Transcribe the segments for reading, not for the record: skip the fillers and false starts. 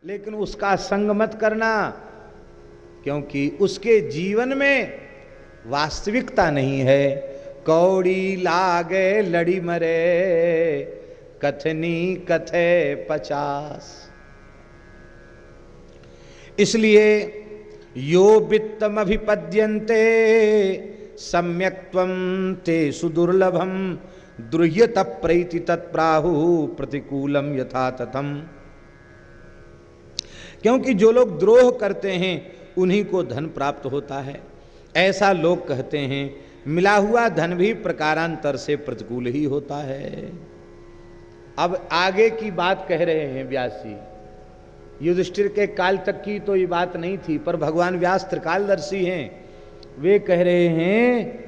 लेकिन उसका संग मत करना, क्योंकि उसके जीवन में वास्तविकता नहीं है। कौड़ी लागे लड़ी मरे, कथनी कथे 50। इसलिए यो वित्तम अभिपद्यन्ते सम्यक्त्वं ते सुदुर्लभम द्रुह्यत प्रैति तत्प्राहु प्रतिकूलम यथा तथम। क्योंकि जो लोग द्रोह करते हैं उन्हीं को धन प्राप्त होता है, ऐसा लोग कहते हैं। मिला हुआ धन भी प्रकारांतर से प्रतिकूल ही होता है। अब आगे की बात कह रहे हैं व्यास जी। युधिष्ठिर के काल तक की तो ये बात नहीं थी, पर भगवान व्यास त्रिकालदर्शी हैं। वे कह रहे हैं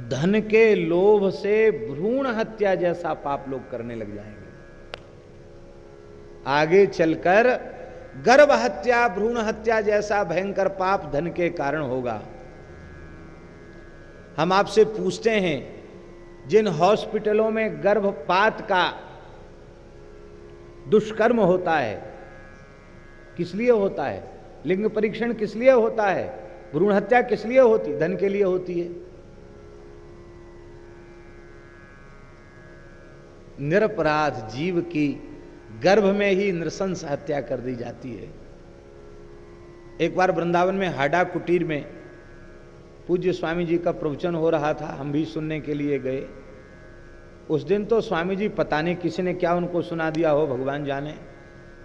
धन के लोभ से भ्रूण हत्या जैसा पाप लोग करने लग जाएंगे। आगे चलकर गर्भ हत्या, भ्रूण हत्या जैसा भयंकर पाप धन के कारण होगा। हम आपसे पूछते हैं, जिन हॉस्पिटलों में गर्भपात का दुष्कर्म होता है, किस लिए होता है? लिंग परीक्षण किस लिए होता है? भ्रूण हत्या किस लिए होती? धन के लिए होती है। निरपराध जीव की गर्भ में ही नृशंस हत्या कर दी जाती है। एक बार वृंदावन में हाडा कुटीर में पूज्य स्वामी जी का प्रवचन हो रहा था, हम भी सुनने के लिए गए। उस दिन तो स्वामी जी पता नहीं किसी ने क्या उनको सुना दिया हो, भगवान जाने,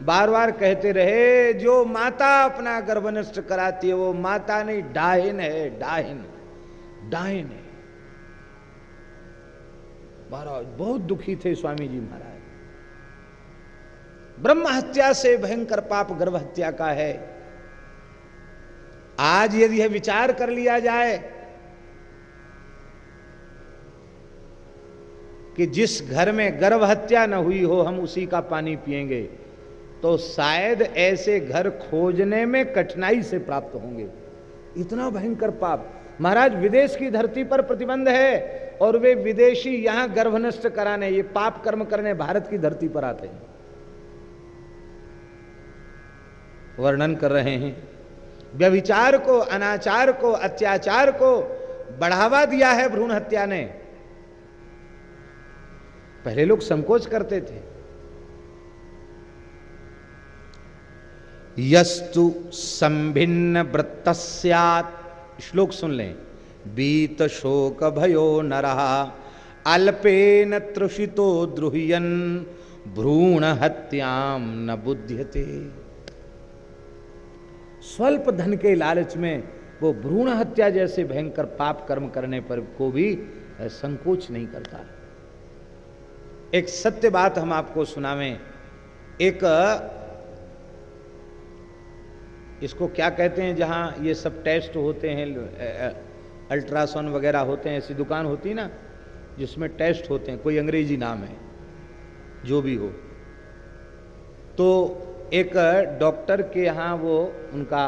बार बार कहते रहे जो माता अपना गर्भ नष्ट कराती है वो माता नहीं, डाहिन है, डाहिन डाहिन है। महाराज बहुत दुखी थे स्वामी जी महाराज। ब्रह्म हत्या से भयंकर पाप गर्भ हत्या का है। आज यदि यह विचार कर लिया जाए कि जिस घर में गर्भ हत्या न हुई हो हम उसी का पानी पिएंगे, तो शायद ऐसे घर खोजने में कठिनाई से प्राप्त होंगे। इतना भयंकर पाप। महाराज विदेश की धरती पर प्रतिबंध है और वे विदेशी यहां गर्भ नष्ट कराने, ये पाप कर्म करने भारत की धरती पर आते हैं। वर्णन कर रहे हैं व्यभिचार को, अनाचार को, अत्याचार को बढ़ावा दिया है भ्रूण हत्या ने। पहले लोग संकोच करते थे। यस्तु संभिन्न वृत्तस्यात्, श्लोक सुन लें। बीत शोक भयो नरः अल्पेन तृषितो द्रुह्यन् भ्रूण हत्याम न बुध्यते। स्वल्प धन के लालच में वो भ्रूण हत्या जैसे भयंकर पाप कर्म करने पर को भी संकोच नहीं करता। एक सत्य बात हम आपको सुनावें। एक इसको क्या कहते हैं जहां ये सब टेस्ट होते हैं, अल्ट्रासाउंड वगैरह होते हैं, ऐसी दुकान होती ना जिसमें टेस्ट होते हैं, कोई अंग्रेजी नाम है, जो भी हो। तो एक डॉक्टर के यहाँ वो उनका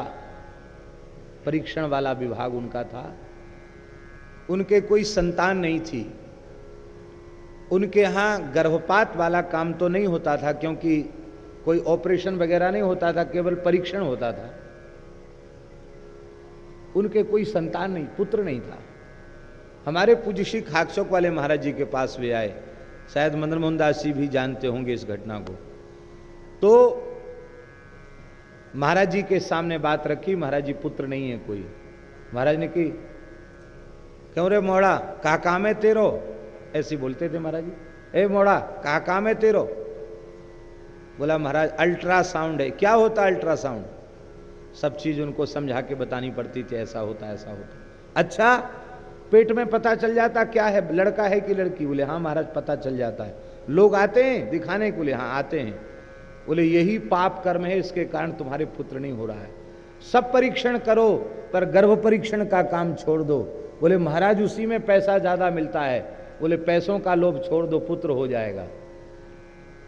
परीक्षण वाला विभाग उनका था। उनके कोई संतान नहीं थी। उनके यहाँ गर्भपात वाला काम तो नहीं होता था, क्योंकि कोई ऑपरेशन वगैरह नहीं होता था, केवल परीक्षण होता था। उनके कोई संतान नहीं, पुत्र नहीं था। हमारे पूज्य श्री खाकचौक वाले महाराज जी के पास वे आए। शायद मदन मोहन दास जी भी जानते होंगे इस घटना को। तो महाराज जी के सामने बात रखी, महाराज जी पुत्र नहीं है कोई। महाराज ने की, क्यों रे मोड़ा कहा काम है तेरो, ऐसे बोलते थे महाराज जी। ए मोड़ा कहा काम है तेरो? बोला महाराज अल्ट्रासाउंड है। क्या होता अल्ट्रासाउंड? सब चीज उनको समझा के बतानी पड़ती थी, ऐसा होता ऐसा होता। अच्छा पेट में पता चल जाता क्या है, लड़का है कि लड़की? बोले हाँ महाराज पता चल जाता है। लोग आते हैं दिखाने के लिए? हाँ आते हैं। बोले यही पाप कर्म है, इसके कारण तुम्हारे पुत्र नहीं हो रहा है। सब परीक्षण करो पर गर्भ परीक्षण का काम छोड़ दो। बोले महाराज उसी में पैसा ज्यादा मिलता है। बोले पैसों का लोभ छोड़ दो, पुत्र हो जाएगा।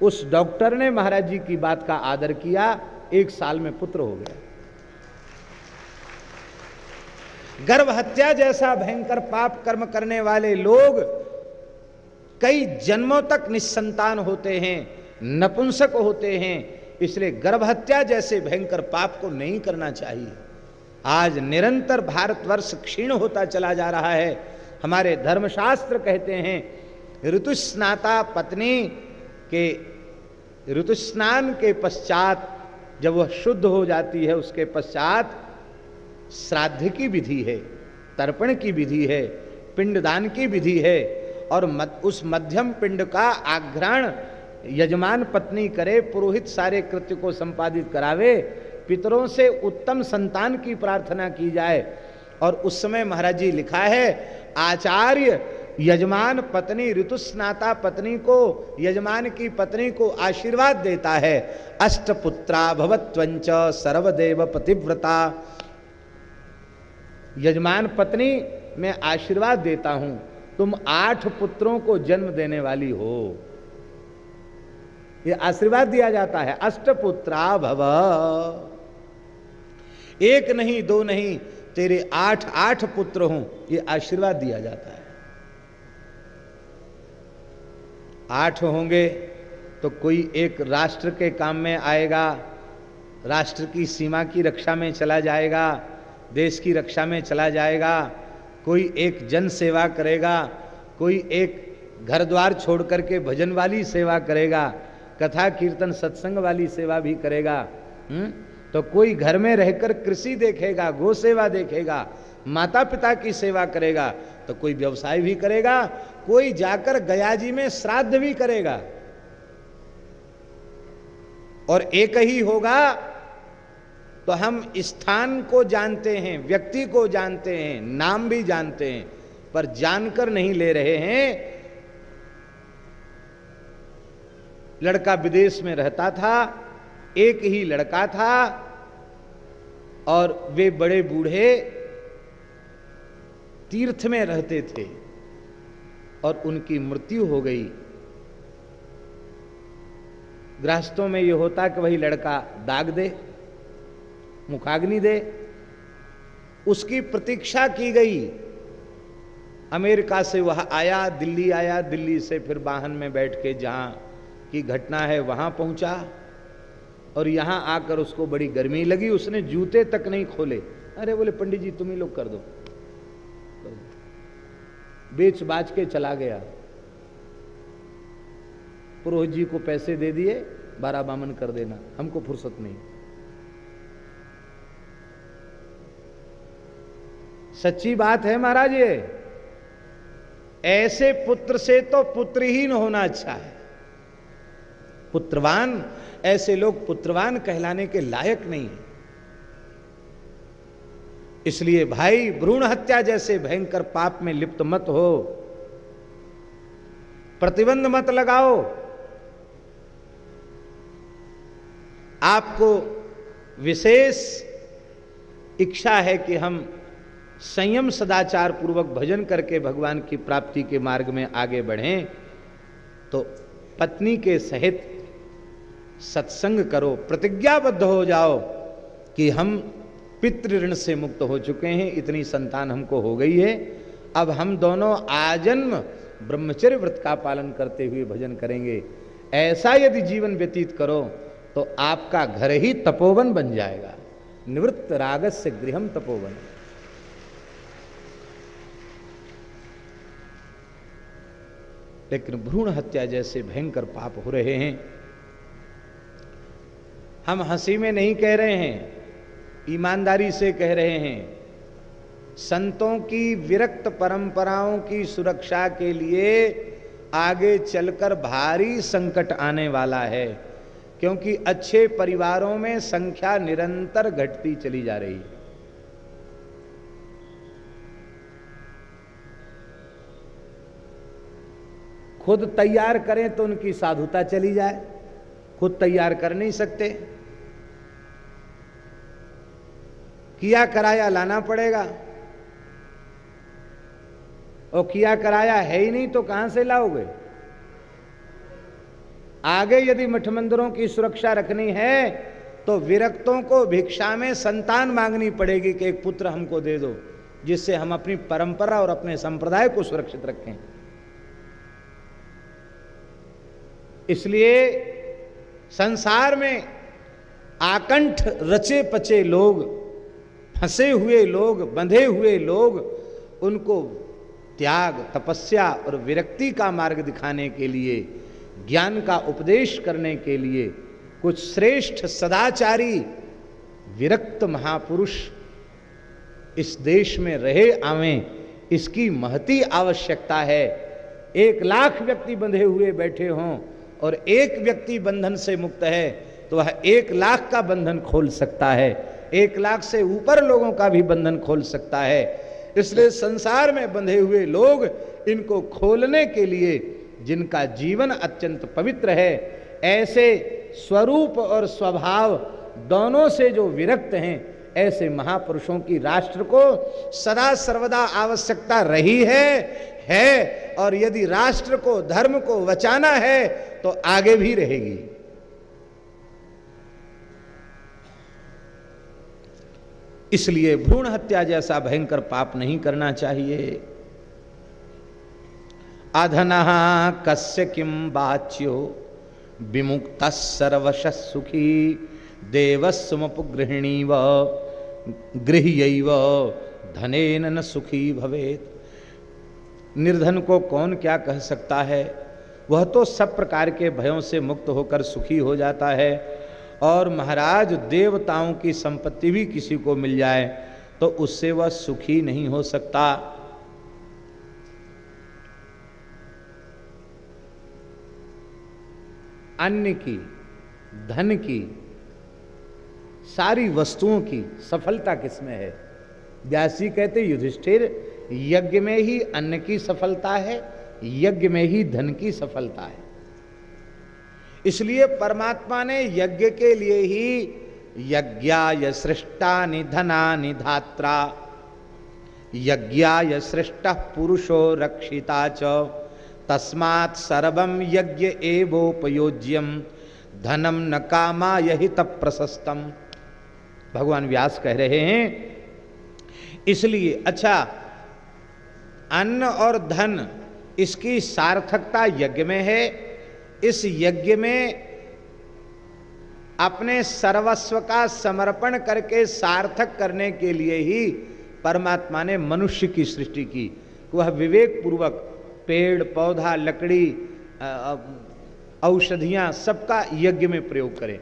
उस डॉक्टर ने महाराज जी की बात का आदर किया, 1 साल में पुत्र हो गया। गर्भ हत्या जैसा भयंकर पाप कर्म करने वाले लोग कई जन्मों तक निस्संतान होते हैं, नपुंसक होते हैं। इसलिए गर्भहत्या जैसे भयंकर पाप को नहीं करना चाहिए। आज निरंतर भारतवर्ष क्षीण होता चला जा रहा है। हमारे धर्मशास्त्र कहते हैं ऋतुस्नाता पत्नी के ऋतुस्नान के पश्चात जब वह शुद्ध हो जाती है, उसके पश्चात श्राद्ध की विधि है, तर्पण की विधि है, पिंडदान की विधि है, और उस मध्यम पिंड का आघ्राण यजमान पत्नी करे, पुरोहित सारे कृत्य को संपादित करावे, पितरों से उत्तम संतान की प्रार्थना की जाए। और उस समय महाराज जी लिखा है, आचार्य यजमान पत्नी ऋतुस्नाता पत्नी को, यजमान की पत्नी को आशीर्वाद देता है। अष्टपुत्रा भवत्वंच सर्वदेव पतिव्रता। यजमान पत्नी मैं आशीर्वाद देता हूं, तुम 8 पुत्रों को जन्म देने वाली हो। ये आशीर्वाद दिया जाता है। अष्टपुत्रा भव, 1 नहीं 2 नहीं, तेरे 8 पुत्र हों, ये आशीर्वाद दिया जाता है। 8 होंगे तो कोई एक राष्ट्र के काम में आएगा, राष्ट्र की सीमा की रक्षा में चला जाएगा, देश की रक्षा में चला जाएगा, कोई एक जन सेवा करेगा, कोई एक घर द्वार छोड़ करके भजन वाली सेवा करेगा, कथा कीर्तन सत्संग वाली सेवा भी करेगा। तो कोई घर में रहकर कृषि देखेगा, गो सेवा देखेगा, माता पिता की सेवा करेगा, तो कोई व्यवसाय भी करेगा, कोई जाकर गया जी में श्राद्ध भी करेगा। और एक ही होगा तो हम स्थान को जानते हैं, व्यक्ति को जानते हैं, नाम भी जानते हैं, पर जानकर नहीं ले रहे हैं। लड़का विदेश में रहता था, एक ही लड़का था, और वे बड़े बूढ़े तीर्थ में रहते थे और उनकी मृत्यु हो गई। गृहस्थों में यह होता कि वही लड़का दाग दे, मुखाग्नि दे, उसकी प्रतीक्षा की गई। अमेरिका से वह आया, दिल्ली से फिर वाहन में बैठ के जहां की घटना है वहां पहुंचा, और यहां आकर उसको बड़ी गर्मी लगी, उसने जूते तक नहीं खोले। अरे बोले पंडित जी तुम ही लोग कर दो, बेच बाच के चला गया। पुरोहित जी को पैसे दे दिए, 12 बामन कर देना, हमको फुर्सत नहीं। सच्ची बात है महाराज, ये ऐसे पुत्र से तो पुत्रहीन होना अच्छा है। पुत्रवान, ऐसे लोग पुत्रवान कहलाने के लायक नहीं है। इसलिए भाई भ्रूण हत्या जैसे भयंकर पाप में लिप्त मत हो, प्रतिबंध मत लगाओ। आपको विशेष इच्छा है कि हम संयम सदाचार पूर्वक भजन करके भगवान की प्राप्ति के मार्ग में आगे बढ़ें, तो पत्नी के सहित सत्संग करो, प्रतिज्ञाबद्ध हो जाओ कि हम पितृ ऋण से मुक्त हो चुके हैं, इतनी संतान हमको हो गई है, अब हम दोनों आजन्म ब्रह्मचर्य व्रत का पालन करते हुए भजन करेंगे। ऐसा यदि जीवन व्यतीत करो तो आपका घर ही तपोवन बन जाएगा। निवृत्त रागस्य गृहम तपोवन। लेकिन भ्रूण हत्या जैसे भयंकर पाप हो रहे हैं। हम हंसी में नहीं कह रहे हैं, ईमानदारी से कह रहे हैं। संतों की विरक्त परंपराओं की सुरक्षा के लिए आगे चलकर भारी संकट आने वाला है, क्योंकि अच्छे परिवारों में संख्या निरंतर घटती चली जा रही है। खुद तैयार करें तो उनकी साधुता चली जाए, खुद तैयार कर नहीं सकते, किया कराया लाना पड़ेगा, और किया कराया है ही नहीं तो कहां से लाओगे। आगे यदि मठ मंदिरों की सुरक्षा रखनी है तो विरक्तों को भिक्षा में संतान मांगनी पड़ेगी कि एक पुत्र हमको दे दो, जिससे हम अपनी परंपरा और अपने संप्रदाय को सुरक्षित रखें। इसलिए संसार में आकंठ रचे पचे लोग, फंसे हुए लोग, बंधे हुए लोग, उनको त्याग, तपस्या और विरक्ति का मार्ग दिखाने के लिए, ज्ञान का उपदेश करने के लिए कुछ श्रेष्ठ सदाचारी विरक्त महापुरुष इस देश में रहे आवें, इसकी महती आवश्यकता है। 1 लाख व्यक्ति बंधे हुए बैठे हों और एक व्यक्ति बंधन से मुक्त है तो वह 1 लाख का बंधन खोल सकता है, 1 लाख से ऊपर लोगों का भी बंधन खोल सकता है। इसलिए संसार में बंधे हुए लोग, इनको खोलने के लिए जिनका जीवन अत्यंत पवित्र है, ऐसे स्वरूप और स्वभाव दोनों से जो विरक्त हैं, ऐसे महापुरुषों की राष्ट्र को सदा सर्वदा आवश्यकता रही है और यदि राष्ट्र को, धर्म को बचाना है तो आगे भी रहेगी। इसलिए भ्रूण हत्या जैसा भयंकर पाप नहीं करना चाहिए। अधनः कस्य किम वाच्यो विमुक्तः सर्वशः सुखी देवस्वमुपगृहिणीव गृह्यैव धनेन न सुखी भवेत्। निर्धन को कौन क्या कह सकता है, वह तो सब प्रकार के भयों से मुक्त होकर सुखी हो जाता है। और महाराज, देवताओं की संपत्ति भी किसी को मिल जाए तो उससे वह सुखी नहीं हो सकता। अन्न की, धन की, सारी वस्तुओं की सफलता किसमें है? व्यास जी कहते युधिष्ठिर, यज्ञ में ही अन्न की सफलता है, यज्ञ में ही धन की सफलता है। इसलिए परमात्मा ने यज्ञ के लिए ही यज्ञाय सृष्टानि धनानि धात्रा, यज्ञाय सृष्टः पुरुषो रक्षिता च, तस्मात् सर्वं यज्ञ एवोपयोज्यम धनम न कामाय हित प्रशस्तम। भगवान व्यास कह रहे हैं इसलिए, अच्छा, अन्न और धन इसकी सार्थकता यज्ञ में है। इस यज्ञ में अपने सर्वस्व का समर्पण करके सार्थक करने के लिए ही परमात्मा ने मनुष्य की सृष्टि की। वह विवेक पूर्वक पेड़ पौधा, लकड़ी, औषधियां सबका यज्ञ में प्रयोग करें।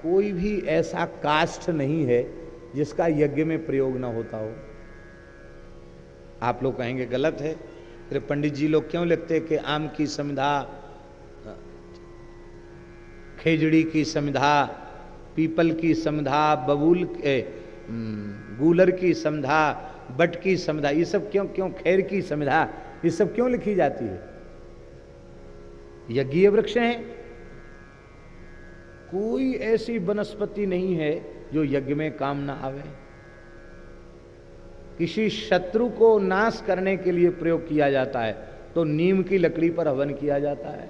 कोई भी ऐसा काष्ठ नहीं है जिसका यज्ञ में प्रयोग ना होता हो। आप लोग कहेंगे गलत है, फिर पंडित जी लोग क्यों लिखते कि आम की समिधा, खेजड़ी की समिधा, पीपल की समिधा, बबूल के गूलर की समिधा, बट की समिधा, ये सब क्यों खैर की समिधा, ये सब क्यों लिखी जाती है? यज्ञीय वृक्ष हैं। कोई ऐसी वनस्पति नहीं है जो यज्ञ में काम ना आवे। किसी शत्रु को नाश करने के लिए प्रयोग किया जाता है तो नीम की लकड़ी पर हवन किया जाता है।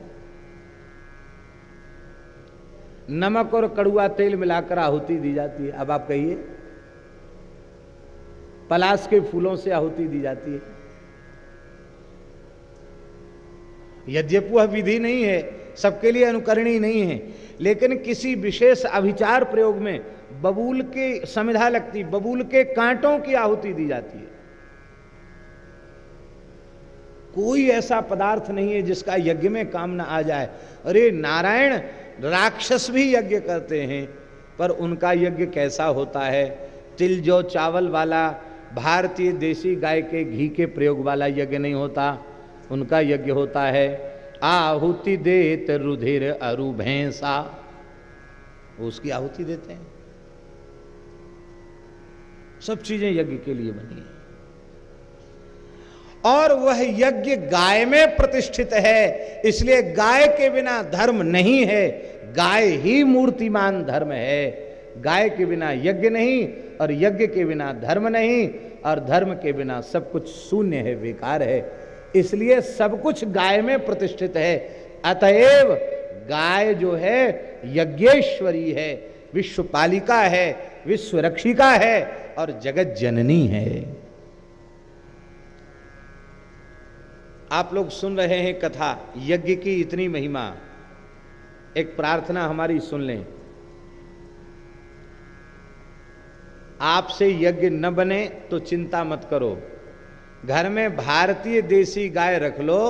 नमक और कड़ुआ तेल मिलाकर आहुति दी जाती है। अब आप कहिए, पलाश के फूलों से आहुति दी जाती है। यद्यपि वह विधि नहीं है, सबके लिए अनुकरणीय नहीं है, लेकिन किसी विशेष अभिचार प्रयोग में बबूल की समिधा लगती, बबूल के कांटों की आहुति दी जाती है। कोई ऐसा पदार्थ नहीं है जिसका यज्ञ में काम ना आ जाए। अरे नारायण, राक्षस भी यज्ञ करते हैं, पर उनका यज्ञ कैसा होता है? तिल जौ चावल वाला, भारतीय देसी गाय के घी के प्रयोग वाला यज्ञ नहीं होता। उनका यज्ञ होता है आहुति देत रुधिर अरु भैंसा, उसकी आहुति देते हैं। सब चीजें यज्ञ के लिए बनी है और वह यज्ञ गाय में प्रतिष्ठित है। इसलिए गाय के बिना धर्म नहीं है, गाय ही मूर्तिमान धर्म है। गाय के बिना यज्ञ नहीं और यज्ञ के बिना धर्म नहीं और धर्म के बिना सब कुछ शून्य है, बेकार है। इसलिए सब कुछ गाय में प्रतिष्ठित है। अतएव गाय जो है यज्ञेश्वरी है, विश्वपालिका है, विश्वरक्षिका है और जगत जननी है। आप लोग सुन रहे हैं कथा, यज्ञ की इतनी महिमा। एक प्रार्थना हमारी सुन लें। आपसे यज्ञ न बने तो चिंता मत करो, घर में भारतीय देसी गाय रख लो,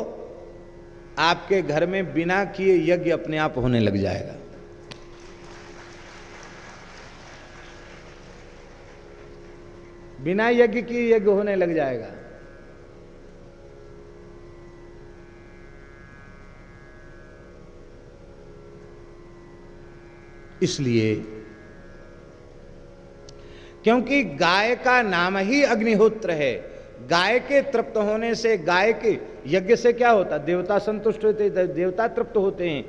आपके घर में बिना किए यज्ञ अपने आप होने लग जाएगा। बिना यज्ञ किए यज्ञ होने लग जाएगा। इसलिए क्योंकि गाय का नाम ही अग्निहोत्र है, गाय के तृप्त होने से, गाय के यज्ञ से क्या होता, देवता संतुष्ट होते, देवता तृप्त होते हैं।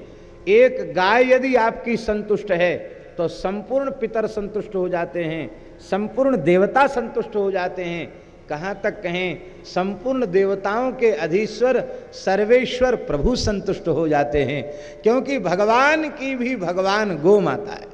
एक गाय यदि आपकी संतुष्ट है तो संपूर्ण पितर संतुष्ट हो जाते हैं, संपूर्ण देवता संतुष्ट हो जाते हैं। कहां तक कहें, संपूर्ण देवताओं के अधीश्वर सर्वेश्वर प्रभु संतुष्ट हो जाते हैं, क्योंकि भगवान की भी भगवान गौ माता है।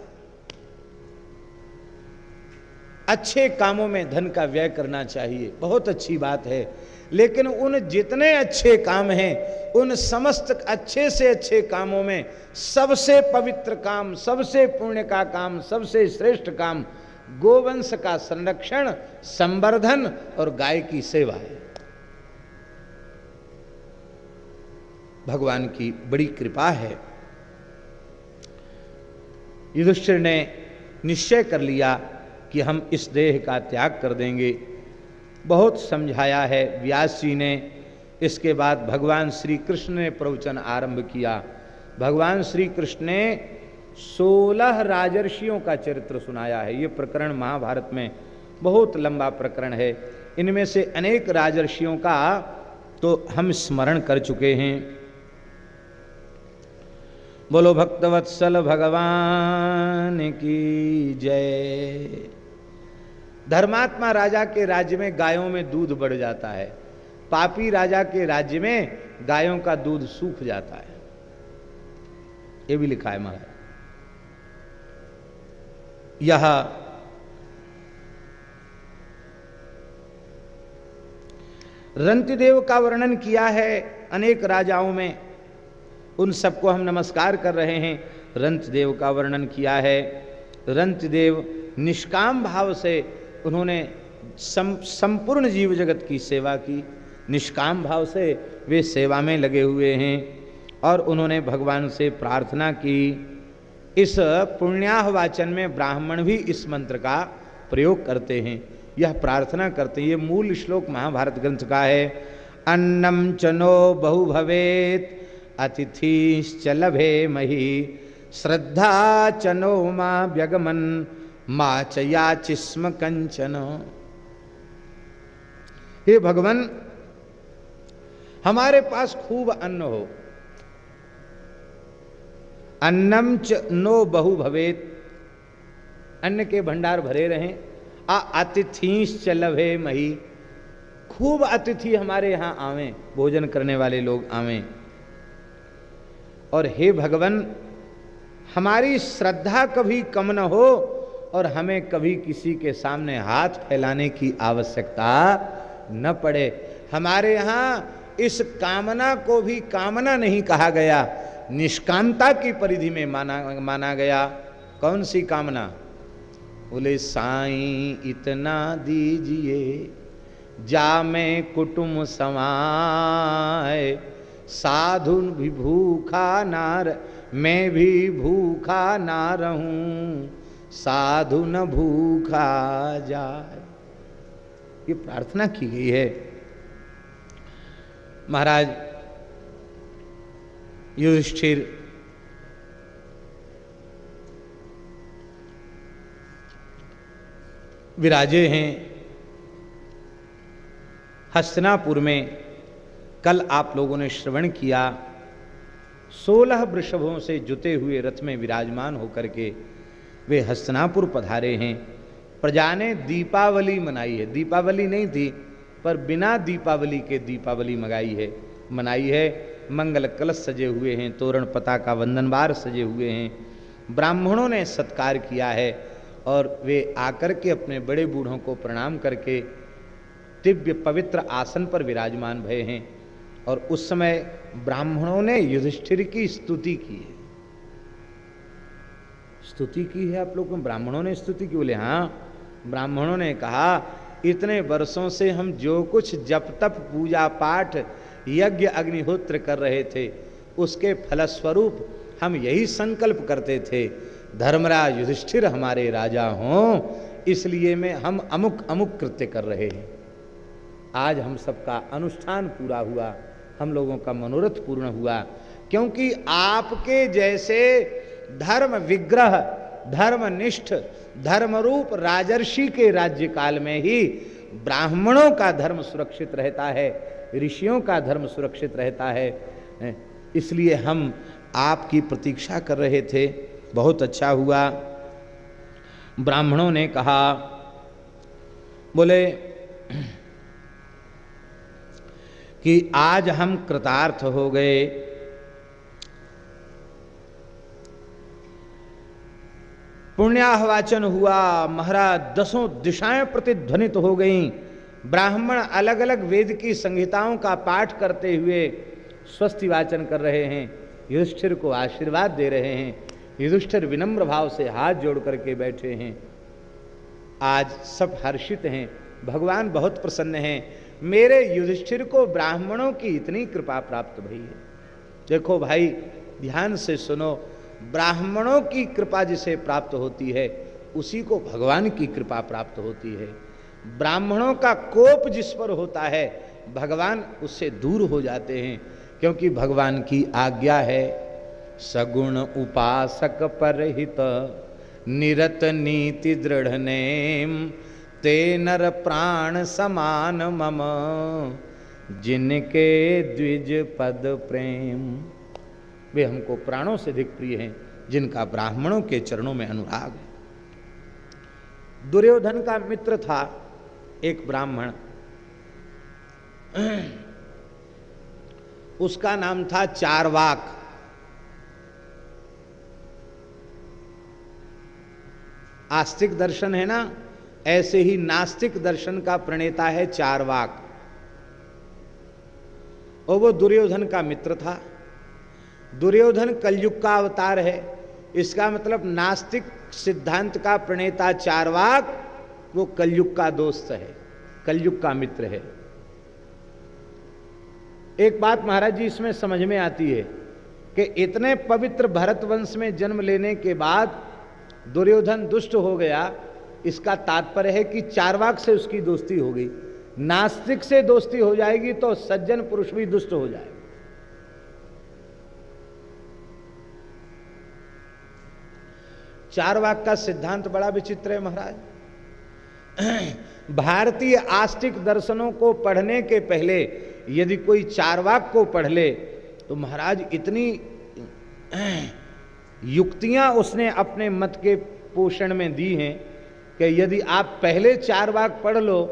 अच्छे कामों में धन का व्यय करना चाहिए, बहुत अच्छी बात है, लेकिन उन जितने अच्छे काम हैं, उन समस्त अच्छे से अच्छे कामों में सबसे पवित्र काम, सबसे पुण्य का काम, सबसे श्रेष्ठ काम गोवंश का संरक्षण, संवर्धन और गाय की सेवा है। भगवान की बड़ी कृपा है। युधिष्ठिर ने निश्चय कर लिया कि हम इस देह का त्याग कर देंगे। बहुत समझाया है व्यास जी ने। इसके बाद भगवान श्री कृष्ण ने प्रवचन आरंभ किया। भगवान श्री कृष्ण ने 16 राजर्षियों का चरित्र सुनाया है। ये प्रकरण महाभारत में बहुत लंबा प्रकरण है। इनमें से अनेक राजर्षियों का तो हम स्मरण कर चुके हैं। बोलो भक्तवत्सल भगवान की जय। धर्मात्मा राजा के राज्य में गायों में दूध बढ़ जाता है, पापी राजा के राज्य में गायों का दूध सूख जाता है। ये भी लिखा है महाराज। यह रंतिदेव का वर्णन किया है अनेक राजाओं में, उन सबको हम नमस्कार कर रहे हैं। रंतिदेव का वर्णन किया है। रंतिदेव निष्काम भाव से उन्होंने संपूर्ण जीव जगत की सेवा की, निष्काम भाव से वे सेवा में लगे हुए हैं और उन्होंने भगवान से प्रार्थना की। इस पुण्याह वाचन में ब्राह्मण भी इस मंत्र का प्रयोग करते हैं, यह प्रार्थना करते हैं। ये मूल श्लोक महाभारत ग्रंथ का है। अन्नम चनो बहु भवेत अतिथिश्च लभे मही श्रद्धा चनो मां व्यगमन मां च याचिस्म कंचन। हे भगवान, हमारे पास खूब अन्न हो। अन्नम च नो बहु भवेत, अन्न के भंडार भरे रहें। अतिथिश्च लभे मही, खूब अतिथि हमारे यहाँ आवें, भोजन करने वाले लोग आवें। और हे भगवान, हमारी श्रद्धा कभी कम न हो और हमें कभी किसी के सामने हाथ फैलाने की आवश्यकता न पड़े। हमारे यहाँ इस कामना को भी कामना नहीं कहा गया, निष्कामता की परिधि में माना गया। कौन सी कामना? बोले साईं इतना दीजिए जा में कुटुंब समाए, साधु भी भूखा नार, मैं भी भूखा ना रहूं, साधु न भूखा जाए। ये प्रार्थना की गई है। महाराज युधिष्ठिर विराजे हैं हस्तिनापुर में। कल आप लोगों ने श्रवण किया, 16 वृषभों से जुते हुए रथ में विराजमान होकर के वे हस्तिनापुर पधारे हैं। प्रजा ने दीपावली मनाई है। दीपावली नहीं थी पर बिना दीपावली के दीपावली मनाई है। मंगल कलश सजे हुए हैं, तोरण पताका वंदनवार सजे हुए हैं। ब्राह्मणों ने सत्कार किया है और वे आकर के अपने बड़े बूढ़ों को प्रणाम करके दिव्य पवित्र आसन पर विराजमान भये हैं। और उस समय ब्राह्मणों ने युधिष्ठिर की स्तुति की है। स्तुति की है आप लोगों ने? ब्राह्मणों ने स्तुति की? बोले हाँ, ब्राह्मणों ने कहा इतने वर्षों से हम जो कुछ जप तप पूजा पाठ यज्ञ अग्निहोत्र कर रहे थे उसके फलस्वरूप हम यही संकल्प करते थे धर्मराज युधिष्ठिर हमारे राजा हों, इसलिए में हम अमुक अमुक कृत्य कर रहे हैं। आज हम सबका अनुष्ठान पूरा हुआ, हम लोगों का मनोरथ पूर्ण हुआ, क्योंकि आपके जैसे धर्म विग्रह धर्मनिष्ठ धर्मरूप राजर्षि के राज्य काल में ही ब्राह्मणों का धर्म सुरक्षित रहता है, ऋषियों का धर्म सुरक्षित रहता है। इसलिए हम आपकी प्रतीक्षा कर रहे थे। बहुत अच्छा हुआ। ब्राह्मणों ने कहा, बोले कि आज हम कृतार्थ हो गए। पुण्याहवाचन हुआ, महाराज दसों दिशाएं प्रतिध्वनित हो गईं। ब्राह्मण अलग अलग वेद की संहिताओं का पाठ करते हुए स्वस्ति वाचन कर रहे हैं, युधिष्ठिर को आशीर्वाद दे रहे हैं। युधिष्ठिर विनम्र भाव से हाथ जोड़ करके बैठे हैं। आज सब हर्षित हैं, भगवान बहुत प्रसन्न हैं। मेरे युधिष्ठिर को ब्राह्मणों की इतनी कृपा प्राप्त भई है। देखो भाई, ध्यान से सुनो, ब्राह्मणों की कृपा जिसे प्राप्त होती है उसी को भगवान की कृपा प्राप्त होती है। ब्राह्मणों का कोप जिस पर होता है भगवान उससे दूर हो जाते हैं, क्योंकि भगवान की आज्ञा है सगुण उपासक परहित निरत नीति दृढ़ नेम ते नर प्राण समान मम जिनके द्विज पद प्रेम। वे हमको प्राणों से अधिक प्रिय हैं जिनका ब्राह्मणों के चरणों में अनुराग है। दुर्योधन का मित्र था एक ब्राह्मण, उसका नाम था चारवाक। आस्तिक दर्शन है ना, ऐसे ही नास्तिक दर्शन का प्रणेता है चारवाक, और वो दुर्योधन का मित्र था। दुर्योधन कलयुग का अवतार है, इसका मतलब नास्तिक सिद्धांत का प्रणेता चारवाक वो कलयुग का दोस्त है, कलयुग का मित्र है। एक बात महाराज जी इसमें समझ में आती है कि इतने पवित्र भरत वंश में जन्म लेने के बाद दुर्योधन दुष्ट हो गया, इसका तात्पर्य है कि चारवाक से उसकी दोस्ती हो गई। नास्तिक से दोस्ती हो जाएगी तो सज्जन पुरुष भी दुष्ट हो जाएगा। चारवाक का सिद्धांत बड़ा विचित्र है महाराज। भारतीय आस्तिक दर्शनों को पढ़ने के पहले यदि कोई चारवाक को पढ़ ले तो महाराज इतनी युक्तियां उसने अपने मत के पोषण में दी हैं कि यदि आप पहले चारवाक पढ़ लो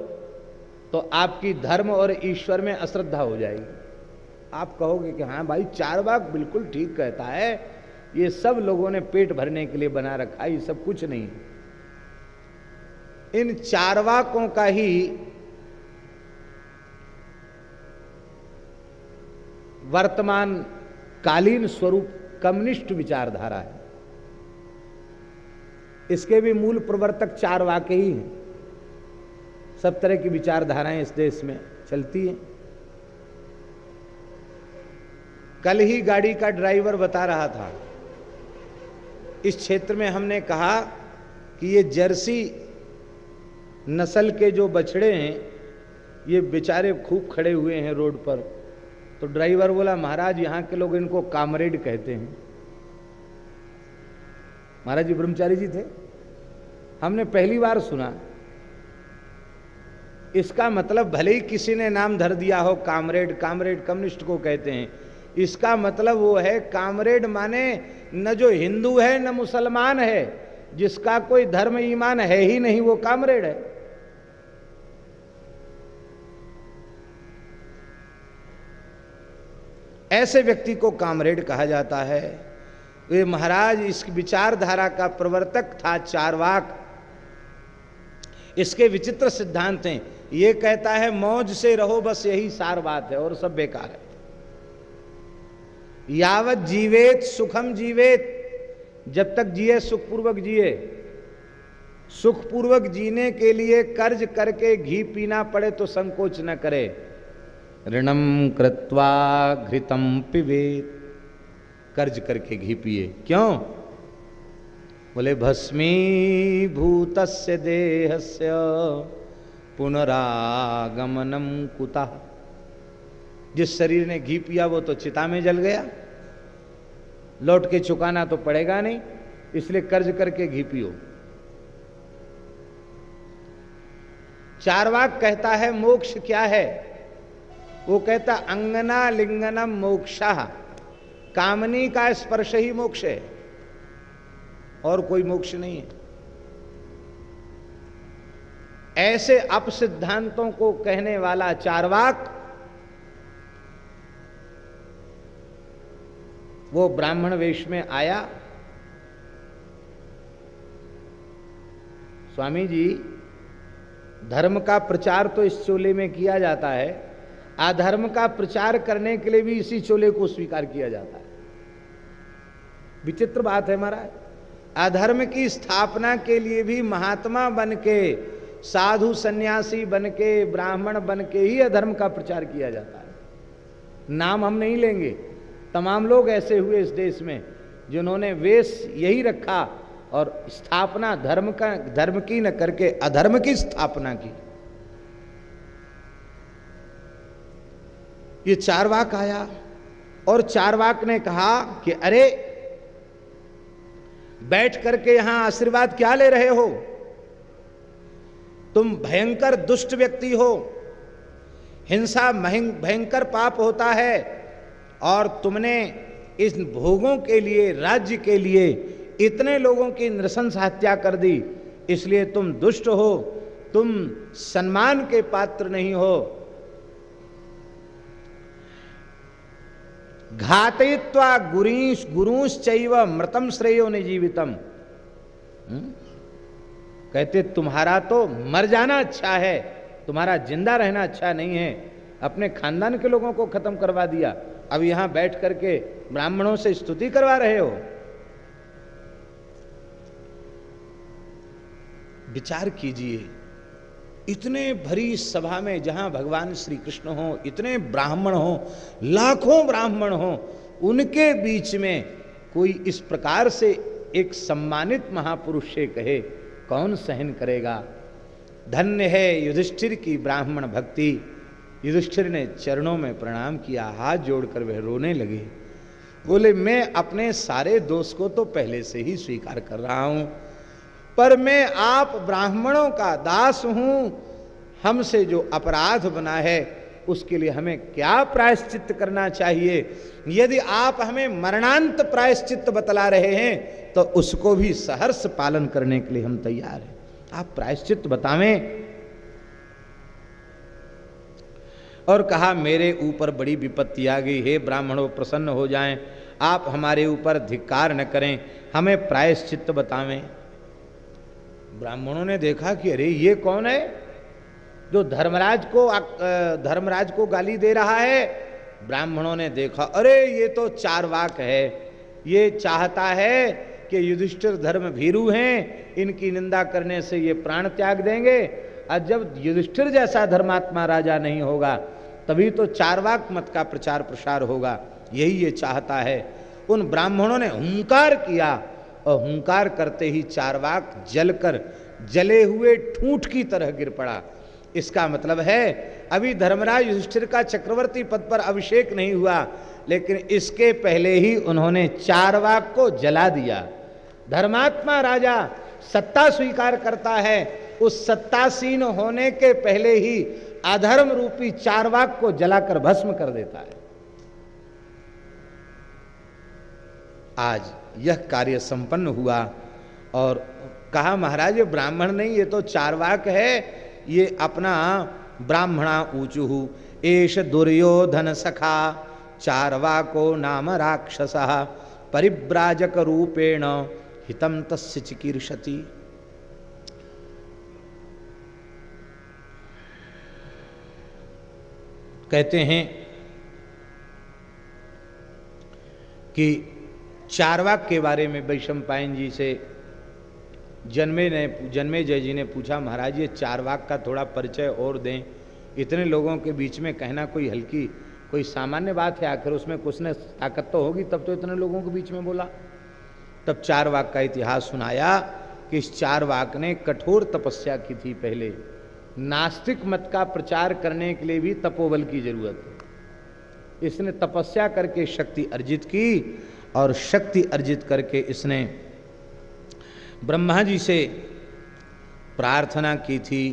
तो आपकी धर्म और ईश्वर में अश्रद्धा हो जाएगी। आप कहोगे कि हाँ भाई चारवाक बिल्कुल ठीक कहता है, ये सब लोगों ने पेट भरने के लिए बना रखा है, ये सब कुछ नहीं। इन चारवाकों का ही वर्तमान कालीन स्वरूप कम्युनिस्ट विचारधारा है। इसके भी मूल प्रवर्तक चारवाक ही हैं। सब तरह की विचारधाराएं इस देश में चलती हैं। कल ही गाड़ी का ड्राइवर बता रहा था, इस क्षेत्र में हमने कहा कि ये जर्सी नस्ल के जो बछड़े हैं ये बेचारे खूब खड़े हुए हैं रोड पर। तो ड्राइवर बोला, महाराज यहाँ के लोग इनको कामरेड कहते हैं। महाराज जी ब्रह्मचारी जी थे, हमने पहली बार सुना। इसका मतलब भले ही किसी ने नाम धर दिया हो कामरेड, कामरेड कम्युनिस्ट को कहते हैं, इसका मतलब वो है कामरेड माने न जो हिंदू है न मुसलमान है, जिसका कोई धर्म ईमान है ही नहीं वो कामरेड है। ऐसे व्यक्ति को कामरेड कहा जाता है। वे महाराज इस विचारधारा का प्रवर्तक था चारवाक। इसके विचित्र सिद्धांत हैं। ये कहता है मौज से रहो, बस यही सार बात है, और सब बेकार है। यावत जीवेत सुखम जीवेत, जब तक जिए सुखपूर्वक जिए। सुखपूर्वक जीने के लिए कर्ज करके घी पीना पड़े तो संकोच न करे। ऋणम कृत्वा घृतम पिबेत, कर्ज करके घी पिए। क्यों? बोले भस्मीभूतस्य देहस्य पुनरागमनम कुतः। जिस शरीर ने घी पिया वो तो चिता में जल गया, लौट के चुकाना तो पड़ेगा नहीं, इसलिए कर्ज करके घी पियो। चार्वाक कहता है मोक्ष क्या है? वो कहता अंगना लिंगनम मोक्षः, कामनी का स्पर्श ही मोक्ष है, और कोई मोक्ष नहीं है। ऐसे अपसिद्धांतों को कहने वाला चार्वाक वो ब्राह्मण वेश में आया। स्वामी जी, धर्म का प्रचार तो इस चोले में किया जाता है, अधर्म का प्रचार करने के लिए भी इसी चोले को स्वीकार किया जाता है। विचित्र बात है महाराज, अधर्म की स्थापना के लिए भी महात्मा बन के, साधु सन्यासी बन के, ब्राह्मण बन के ही अधर्म का प्रचार किया जाता है। नाम हम नहीं लेंगे, तमाम लोग ऐसे हुए इस देश में जिन्होंने वेश यही रखा और स्थापना धर्म की न करके अधर्म की स्थापना की। ये चार्वाक आया और चार्वाक ने कहा कि अरे बैठ करके यहां आशीर्वाद क्या ले रहे हो? तुम भयंकर दुष्ट व्यक्ति हो, हिंसा भयंकर पाप होता है, और तुमने इस भोगों के लिए, राज्य के लिए इतने लोगों की नृशंस हत्या कर दी, इसलिए तुम दुष्ट हो, तुम सम्मान के पात्र नहीं हो। घातयित्वा गुरुंश्चैव मृतम श्रेयो निजीवितम। कहते तुम्हारा तो मर जाना अच्छा है, तुम्हारा जिंदा रहना अच्छा नहीं है। अपने खानदान के लोगों को खत्म करवा दिया, अब यहां बैठ करके ब्राह्मणों से स्तुति करवा रहे हो। विचार कीजिए, इतने भरी सभा में जहां भगवान श्री कृष्ण हो, इतने ब्राह्मण हो, लाखों ब्राह्मण हो, उनके बीच में कोई इस प्रकार से एक सम्मानित महापुरुष से कहे, कौन सहन करेगा? धन्य है युधिष्ठिर की ब्राह्मण भक्ति। युधिष्ठिर ने चरणों में प्रणाम किया, हाथ जोड़कर वह रोने लगे। बोले मैं अपने सारे दोष को तो पहले से ही स्वीकार कर रहा हूं, पर मैं आप ब्राह्मणों का दास हूं, हमसे जो अपराध बना है उसके लिए हमें क्या प्रायश्चित करना चाहिए? यदि आप हमें मरणांत प्रायश्चित बतला रहे हैं तो उसको भी सहर्ष पालन करने के लिए हम तैयार हैं। आप प्रायश्चित बतावें। और कहा मेरे ऊपर बड़ी विपत्ति आ गई, हे ब्राह्मणों प्रसन्न हो जाएं, आप हमारे ऊपर धिक्कार न करें, हमें प्रायश्चित बतावें। ब्राह्मणों ने देखा कि अरे ये कौन है जो धर्मराज को गाली दे रहा है। ब्राह्मणों ने देखा, अरे ये तो चार्वाक है, ये चाहता है कि युधिष्ठिर धर्म भीरू हैं, इनकी निंदा करने से ये प्राण त्याग देंगे, और जब युधिष्ठिर जैसा धर्मात्मा राजा नहीं होगा तभी तो चार्वाक मत का प्रचार प्रसार होगा, यही ये चाहता है। उन ब्राह्मणों ने हुंकार किया और हुंकार करते ही चार्वाक जलकर जले हुए ठूंठ की तरह गिर पड़ा। इसका मतलब है अभी धर्मराज युधिष्ठिर का चक्रवर्ती पद पर अभिषेक नहीं हुआ, लेकिन इसके पहले ही उन्होंने चार्वाक को जला दिया। धर्मात्मा राजा सत्ता स्वीकार करता है, उस सत्तासीन होने के पहले ही अधर्म रूपी चार्वाक को जलाकर भस्म कर देता है। आज यह कार्य संपन्न हुआ और कहा महाराज ये ब्राह्मण नहीं, ये तो चार्वाक है, ये अपना ब्राह्मणा ऊचुहु एष दुर्योधन सखा चार्वाको नाम राक्षसः परिव्राजक रूपेण हितम तस्य चिकीर्षति। कहते हैं कि चार्वाक के बारे में वैशंपायन जी से जन्मेजय जी ने पूछा, महाराज ये चारवाक का थोड़ा परिचय और दें, इतने लोगों के बीच में कहना कोई सामान्य बात है, आखिर उसमें कुछ न ताकत तो होगी, तब तो इतने लोगों के बीच में बोला। तब चारवाक का इतिहास सुनाया कि इस चारवाक ने कठोर तपस्या की थी। पहले नास्तिक मत का प्रचार करने के लिए भी तपोबल की जरूरत है। इसने तपस्या करके शक्ति अर्जित की और शक्ति अर्जित करके इसने ब्रह्मा जी से प्रार्थना की थी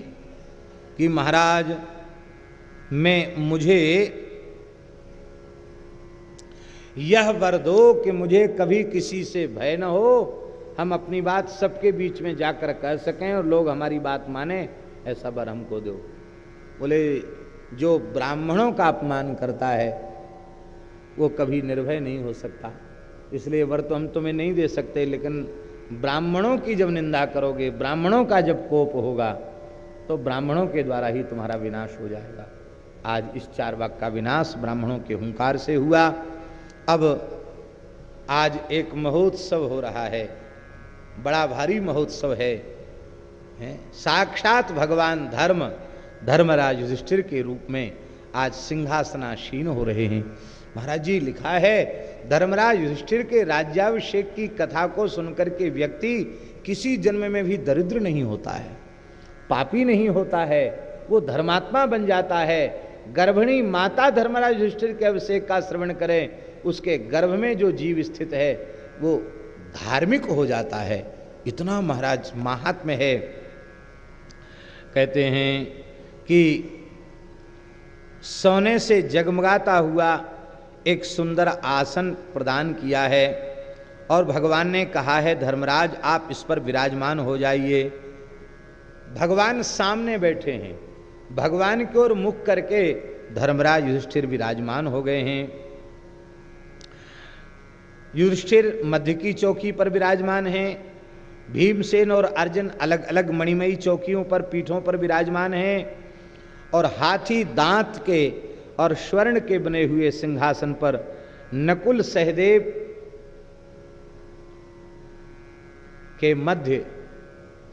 कि महाराज मुझे यह वर दो कि मुझे कभी किसी से भय न हो, हम अपनी बात सबके बीच में जाकर कह सकें और लोग हमारी बात माने, ऐसा वर हमको दो। बोले जो ब्राह्मणों का अपमान करता है वो कभी निर्भय नहीं हो सकता, इसलिए वर तो हम तुम्हें नहीं दे सकते, लेकिन ब्राह्मणों की जब निंदा करोगे, ब्राह्मणों का जब कोप होगा तो ब्राह्मणों के द्वारा ही तुम्हारा विनाश हो जाएगा। आज इस चारवाक का विनाश ब्राह्मणों के हुंकार से हुआ। अब आज एक महोत्सव हो रहा है, बड़ा भारी महोत्सव है। साक्षात भगवान धर्मराज युधिष्ठिर के रूप में आज सिंहासनासीन हो रहे हैं। महाराज जी लिखा है, धर्मराज युधिष्ठिर के राज्याभिषेक की कथा को सुनकर के व्यक्ति किसी जन्म में भी दरिद्र नहीं होता है, पापी नहीं होता है, वो धर्मात्मा बन जाता है। गर्भिणी माता धर्मराज युधिष्ठिर के अभिषेक का श्रवण करें, उसके गर्भ में जो जीव स्थित है वो धार्मिक हो जाता है। इतना महाराज महात्म्य है। कहते हैं कि सोने से जगमगाता हुआ एक सुंदर आसन प्रदान किया है और भगवान ने कहा है, धर्मराज आप इस पर विराजमान हो जाइए। भगवान सामने बैठे हैं, भगवान की ओर मुख करके धर्मराज युधिष्ठिर विराजमान हो गए हैं। युधिष्ठिर मध्य की चौकी पर विराजमान हैं, भीमसेन और अर्जुन अलग अलग मणिमयी चौकियों पर, पीठों पर विराजमान हैं, और हाथी दांत के और स्वर्ण के बने हुए सिंहासन पर नकुल सहदेव के मध्य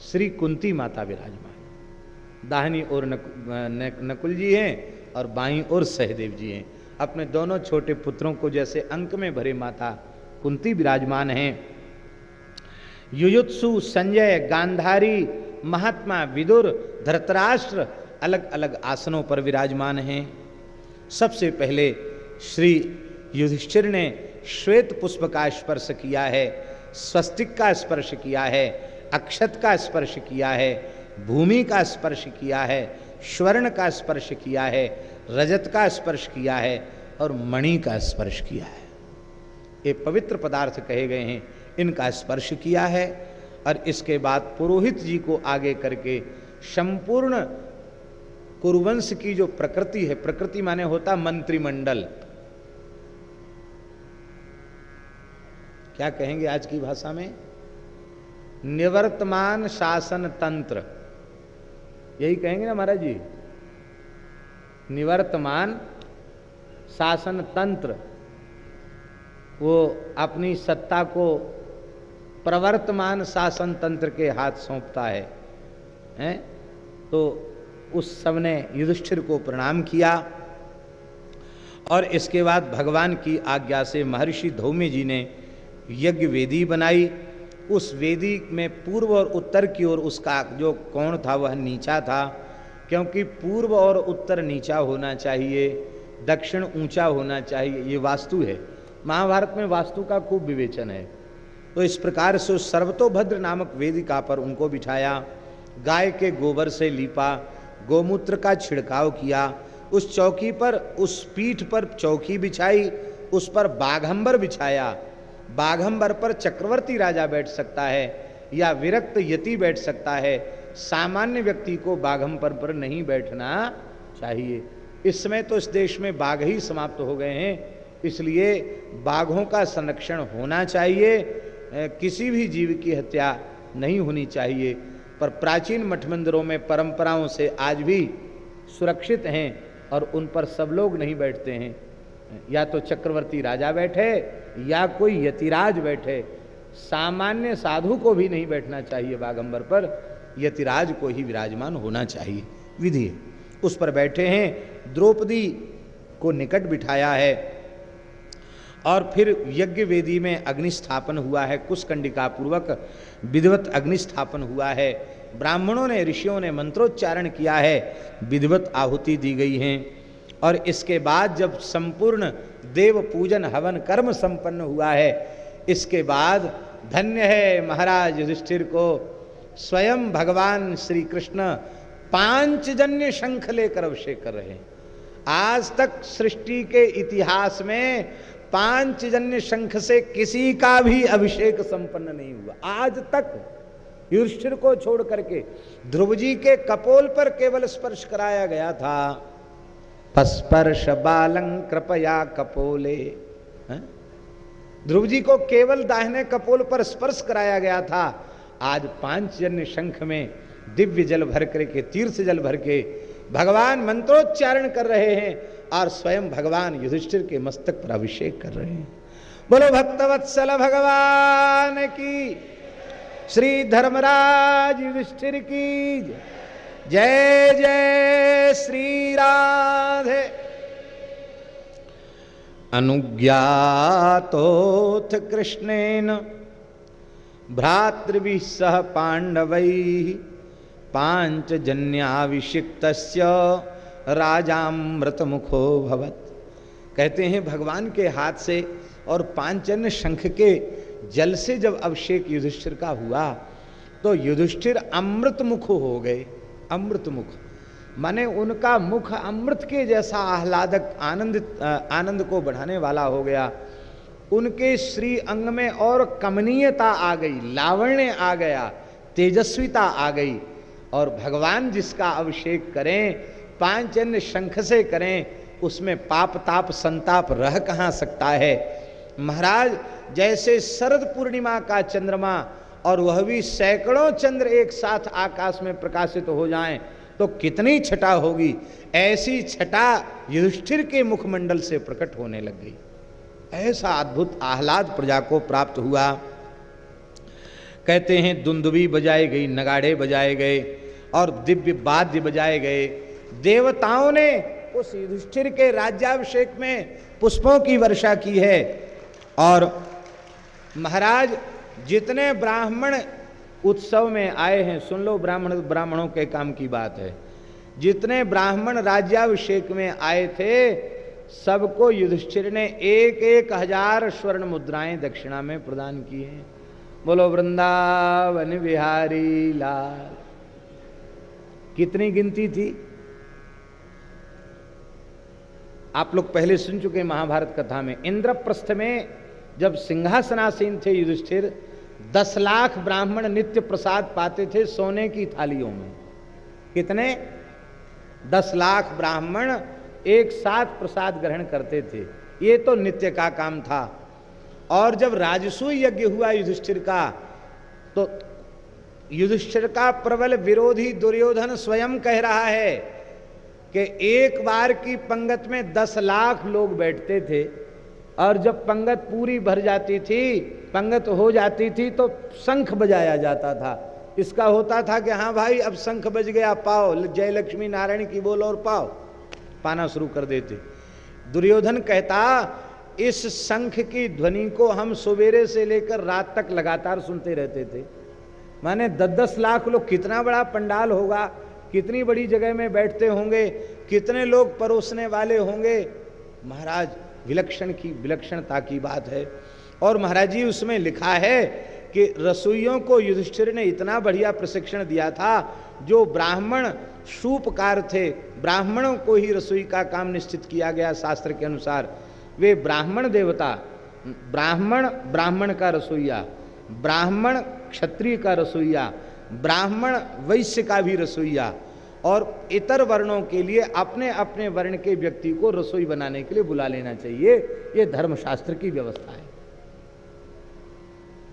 श्री कुंती माता विराजमान। दाहिनी ओर नकुल जी हैं और बाईं ओर सहदेव जी हैं। अपने दोनों छोटे पुत्रों को जैसे अंक में भरे माता कुंती विराजमान हैं। युयुत्सु, संजय, गांधारी, महात्मा विदुर, धृतराष्ट्र अलग अलग आसनों पर विराजमान हैं। सबसे पहले श्री युधिष्ठिर ने श्वेत पुष्प का स्पर्श किया है, स्वस्तिक का स्पर्श किया है, अक्षत का स्पर्श किया है, भूमि का स्पर्श किया है, स्वर्ण का स्पर्श किया है, रजत का स्पर्श किया है और मणि का स्पर्श किया है। ये पवित्र पदार्थ कहे गए हैं, इनका स्पर्श किया है। और इसके बाद पुरोहित जी को आगे करके संपूर्ण कुरुवंश की जो प्रकृति है, प्रकृति माने होता मंत्रिमंडल, क्या कहेंगे आज की भाषा में, निवर्तमान शासन तंत्र, यही कहेंगे ना महाराज जी, निवर्तमान शासन तंत्र। वो अपनी सत्ता को प्रवर्तमान शासन तंत्र के हाथ सौंपता है, तो उस सब ने युधिष्ठिर को प्रणाम किया। और इसके बाद भगवान की आज्ञा से महर्षि धौम्य जी ने यज्ञ वेदी बनाई। उस वेदी में पूर्व और उत्तर की ओर उसका जो कोण था वह नीचा था, क्योंकि पूर्व और उत्तर नीचा होना चाहिए, दक्षिण ऊंचा होना चाहिए, ये वास्तु है। महाभारत में वास्तु का खूब विवेचन है। तो इस प्रकार से उस सर्वतोभद्र नामक वेदिका पर उनको बिठाया, गाय के गोबर से लीपा, गोमूत्र का छिड़काव किया, उस चौकी पर, उस पीठ पर चौकी बिछाई, उस पर बाघंबर बिछाया। बाघंबर पर चक्रवर्ती राजा बैठ सकता है या विरक्त यति बैठ सकता है, सामान्य व्यक्ति को बाघंबर पर नहीं बैठना चाहिए। इस समय तो इस देश में बाघ ही समाप्त हो गए हैं, इसलिए बाघों का संरक्षण होना चाहिए, किसी भी जीव की हत्या नहीं होनी चाहिए। पर प्राचीन मठ मंदिरों में परंपराओं से आज भी सुरक्षित हैं और उन पर सब लोग नहीं बैठते हैं। या तो चक्रवर्ती राजा बैठे या कोई यतिराज बैठे, सामान्य साधु को भी नहीं बैठना चाहिए बागंबर पर, यतिराज को ही विराजमान होना चाहिए। विधि है, उस पर बैठे हैं। द्रौपदी को निकट बिठाया है और फिर यज्ञ वेदी में अग्नि स्थापन हुआ है, कुशकंडिका पूर्वक विधिवत अग्नि स्थापन हुआ है। ब्राह्मणों ने, ऋषियों ने मंत्रोच्चारण किया है, विधिवत आहुति दी गई हैं। और इसके बाद जब संपूर्ण देव पूजन हवन कर्म संपन्न हुआ है, इसके बाद धन्य है महाराज युधिष्ठिर को, स्वयं भगवान श्री कृष्ण पांचजन्य शंख लेकर अभिषेक कर रहे हैं। आज तक सृष्टि के इतिहास में पांचजन्य शंख से किसी का भी अभिषेक संपन्न नहीं हुआ आज तक, युधिष्ठिर को छोड़ करके। ध्रुव जी के कपोल पर केवल स्पर्श कराया गया था, स्पर्श बालं कृपया कपोले। ध्रुव जी को केवल दाहिने कपोल पर स्पर्श कराया गया था। आज पांचजन्य शंख में दिव्य जल भर करके, तीर्थ जल भर के भगवान मंत्रोच्चारण कर रहे हैं और स्वयं भगवान युधिष्ठिर के मस्तक पर अभिषेक कर रहे हैं। बोलो भक्तवत्सल भगवान की, श्री धर्मराज युधिष्ठिर की जय जय श्री राधे। अनुज्ञातोऽथ कृष्णेन भ्रातृभिः सह पांडवैः पांचजन्याभिषिक्तस्य राजामृतमुखो भवत्। कहते हैं भगवान के हाथ से और पांचजन्य शंख के जल से जब अभिषेक युधिष्ठिर का हुआ तो युधिष्ठिर अमृत मुख हो गए। अमृत मुख माने उनका मुख अमृत के जैसा आह्लादक, आनंद को बढ़ाने वाला हो गया। उनके श्री अंग में और कमनीयता आ गई, लावण्य आ गया, तेजस्विता आ गई। और भगवान जिसका अभिषेक करें, पांचजन्य शंख से करें, उसमें पाप ताप संताप रह कहाँ सकता है। महाराज जैसे शरद पूर्णिमा का चंद्रमा, और वह भी सैकड़ों चंद्र एक साथ आकाश में प्रकाशित हो जाएं तो कितनी छटा होगी, ऐसी छटा युधिष्ठिर के मुखमंडल से प्रकट होने लग गई। ऐसा अद्भुत आह्लाद प्रजा को प्राप्त हुआ। कहते हैं दुंदुभी बजाई गई, नगाड़े बजाए गए और दिव्य वाद्य बजाए गए। देवताओं ने उस युधिष्ठिर के राज्याभिषेक में पुष्पों की वर्षा की है। और महाराज जितने ब्राह्मण उत्सव में आए हैं, सुन लो, ब्राह्मणों के काम की बात है, जितने ब्राह्मण राज्याभिषेक में आए थे सबको युधिष्ठिर ने 1,000 स्वर्ण मुद्राएं दक्षिणा में प्रदान की हैं। बोलो वृंदावन बिहारी लाल। कितनी गिनती थी आप लोग पहले सुन चुके महाभारत कथा में। इंद्रप्रस्थ में जब सिंहासनासीन थे युधिष्ठिर, 10 लाख ब्राह्मण नित्य प्रसाद पाते थे सोने की थालियों में। कितने? 10 लाख ब्राह्मण एक साथ प्रसाद ग्रहण करते थे। ये तो नित्य का काम था। और जब राजसूय यज्ञ हुआ युधिष्ठिर का, तो युधिष्ठिर का प्रबल विरोधी दुर्योधन स्वयं कह रहा है कि एक बार की पंगत में 10 लाख लोग बैठते थे, और जब पंगत पूरी भर जाती थी, पंगत हो जाती थी, तो शंख बजाया जाता था। इसका होता था कि हाँ भाई अब शंख बज गया, पाओ, जय लक्ष्मी नारायण की बोलो और पाओ, पाना शुरू कर देते। दुर्योधन कहता इस शंख की ध्वनि को हम सवेरे से लेकर रात तक लगातार सुनते रहते थे। माने 10-10 लाख लोग, कितना बड़ा पंडाल होगा, कितनी बड़ी जगह में बैठते होंगे, कितने लोग परोसने वाले होंगे। महाराज विलक्षणता की बात है। और महाराज जी उसमें लिखा है कि रसोइयों को युधिष्ठिर ने इतना बढ़िया प्रशिक्षण दिया था। जो ब्राह्मण सूपकार थे, ब्राह्मणों को ही रसोई का काम निश्चित किया गया शास्त्र के अनुसार। वे ब्राह्मण देवता, ब्राह्मण का रसोइया, ब्राह्मण क्षत्रिय का रसोइया, ब्राह्मण वैश्य का भी रसोइया, और इतर वर्णों के लिए अपने अपने वर्ण के व्यक्ति को रसोई बनाने के लिए बुला लेना चाहिए। ये धर्मशास्त्र की व्यवस्था है।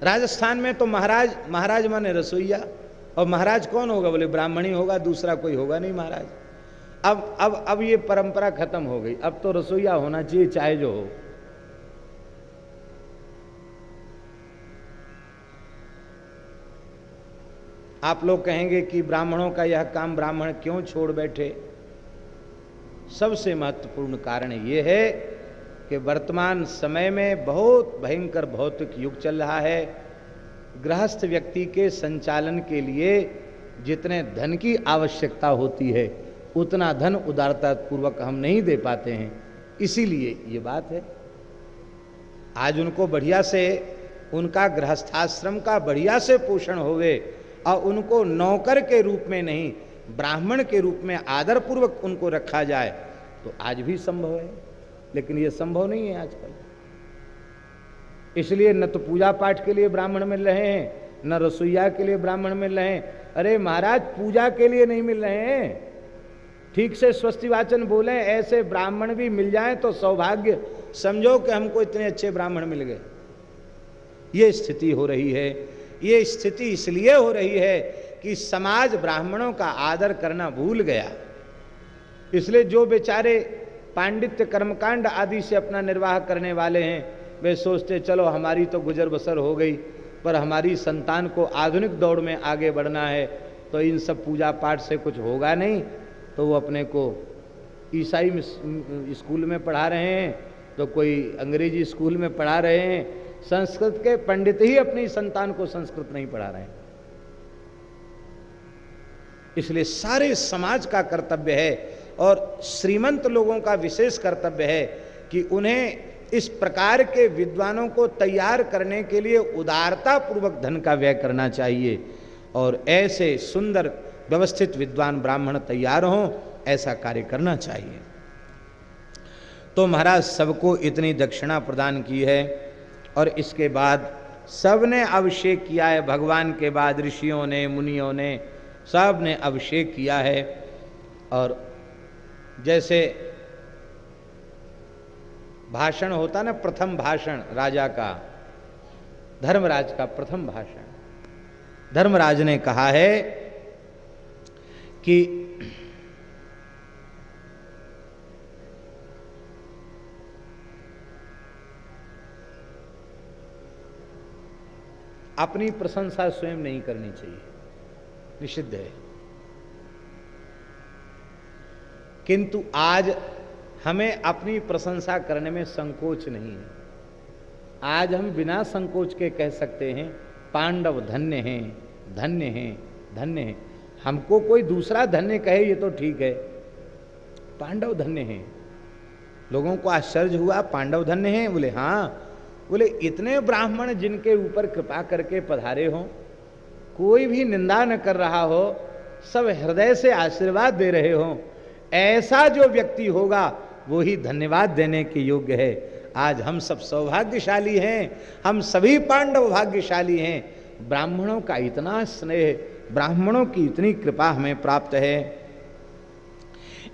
राजस्थान में तो महाराज माने रसोइया, और महाराज कौन होगा? बोले ब्राह्मण ही होगा, दूसरा कोई होगा नहीं महाराज। अब ये परंपरा खत्म हो गई। अब तो रसोइया होना चाहिए चाहे जो हो। आप लोग कहेंगे कि ब्राह्मणों का यह काम ब्राह्मण क्यों छोड़ बैठे? सबसे महत्वपूर्ण कारण ये है कि वर्तमान समय में बहुत भयंकर भौतिक युग चल रहा है। गृहस्थ व्यक्ति के संचालन के लिए जितने धन की आवश्यकता होती है उतना धन उदारता पूर्वक हम नहीं दे पाते हैं। इसीलिए ये बात है। आज उनको बढ़िया से उनका गृहस्थाश्रम का बढ़िया से पोषण होवे और उनको नौकर के रूप में नहीं ब्राह्मण के रूप में आदर पूर्वक उनको रखा जाए तो आज भी संभव है, लेकिन ये संभव नहीं है आजकल। इसलिए न तो पूजा पाठ के लिए ब्राह्मण मिल रहे हैं, न रसोईया के लिए ब्राह्मण मिल रहे हैं। अरे महाराज, पूजा के लिए नहीं मिल रहे हैं। ठीक से स्वस्ति वाचन बोले ऐसे ब्राह्मण भी मिल जाएं तो सौभाग्य समझो कि हमको इतने अच्छे ब्राह्मण मिल गए। ये स्थिति हो रही है। ये स्थिति इसलिए हो रही है कि समाज ब्राह्मणों का आदर करना भूल गया। इसलिए जो बेचारे पांडित्य कर्मकांड आदि से अपना निर्वाह करने वाले हैं वे सोचते चलो हमारी तो गुजर बसर हो गई, पर हमारी संतान को आधुनिक दौड़ में आगे बढ़ना है तो इन सब पूजा पाठ से कुछ होगा नहीं, तो वो अपने को ईसाई स्कूल में पढ़ा रहे हैं तो कोई अंग्रेजी स्कूल में पढ़ा रहे हैं। संस्कृत के पंडित ही अपनी संतान को संस्कृत नहीं पढ़ा रहे हैं। इसलिए सारे समाज का कर्तव्य है और श्रीमंत लोगों का विशेष कर्तव्य है कि उन्हें इस प्रकार के विद्वानों को तैयार करने के लिए उदारता पूर्वक धन का व्यय करना चाहिए और ऐसे सुंदर व्यवस्थित विद्वान ब्राह्मण तैयार हों, ऐसा कार्य करना चाहिए। तो महाराज सबको इतनी दक्षिणा प्रदान की है और इसके बाद सबने अभिषेक किया है। भगवान के बाद ऋषियों ने, मुनियों ने, सब ने अभिषेक किया है। और जैसे भाषण होता ना, प्रथम भाषण राजा का, धर्मराज का प्रथम भाषण, धर्मराज ने कहा है कि अपनी प्रशंसा स्वयं नहीं करनी चाहिए, निषिद्ध है। किंतु आज हमें अपनी प्रशंसा करने में संकोच नहीं है। आज हम बिना संकोच के कह सकते हैं पांडव धन्य हैं, धन्य हैं, धन्य हैं। हमको कोई दूसरा धन्य कहे ये तो ठीक है, पांडव धन्य हैं। लोगों को आश्चर्य हुआ, पांडव धन्य हैं? बोले हाँ। बोले इतने ब्राह्मण जिनके ऊपर कृपा करके पधारे हों, कोई भी निंदा न कर रहा हो, सब हृदय से आशीर्वाद दे रहे हों, ऐसा जो व्यक्ति होगा वो ही धन्यवाद देने के योग्य है। आज हम सब सौभाग्यशाली हैं, हम सभी पांडव भाग्यशाली हैं। ब्राह्मणों का इतना स्नेह, ब्राह्मणों की इतनी कृपा हमें प्राप्त है।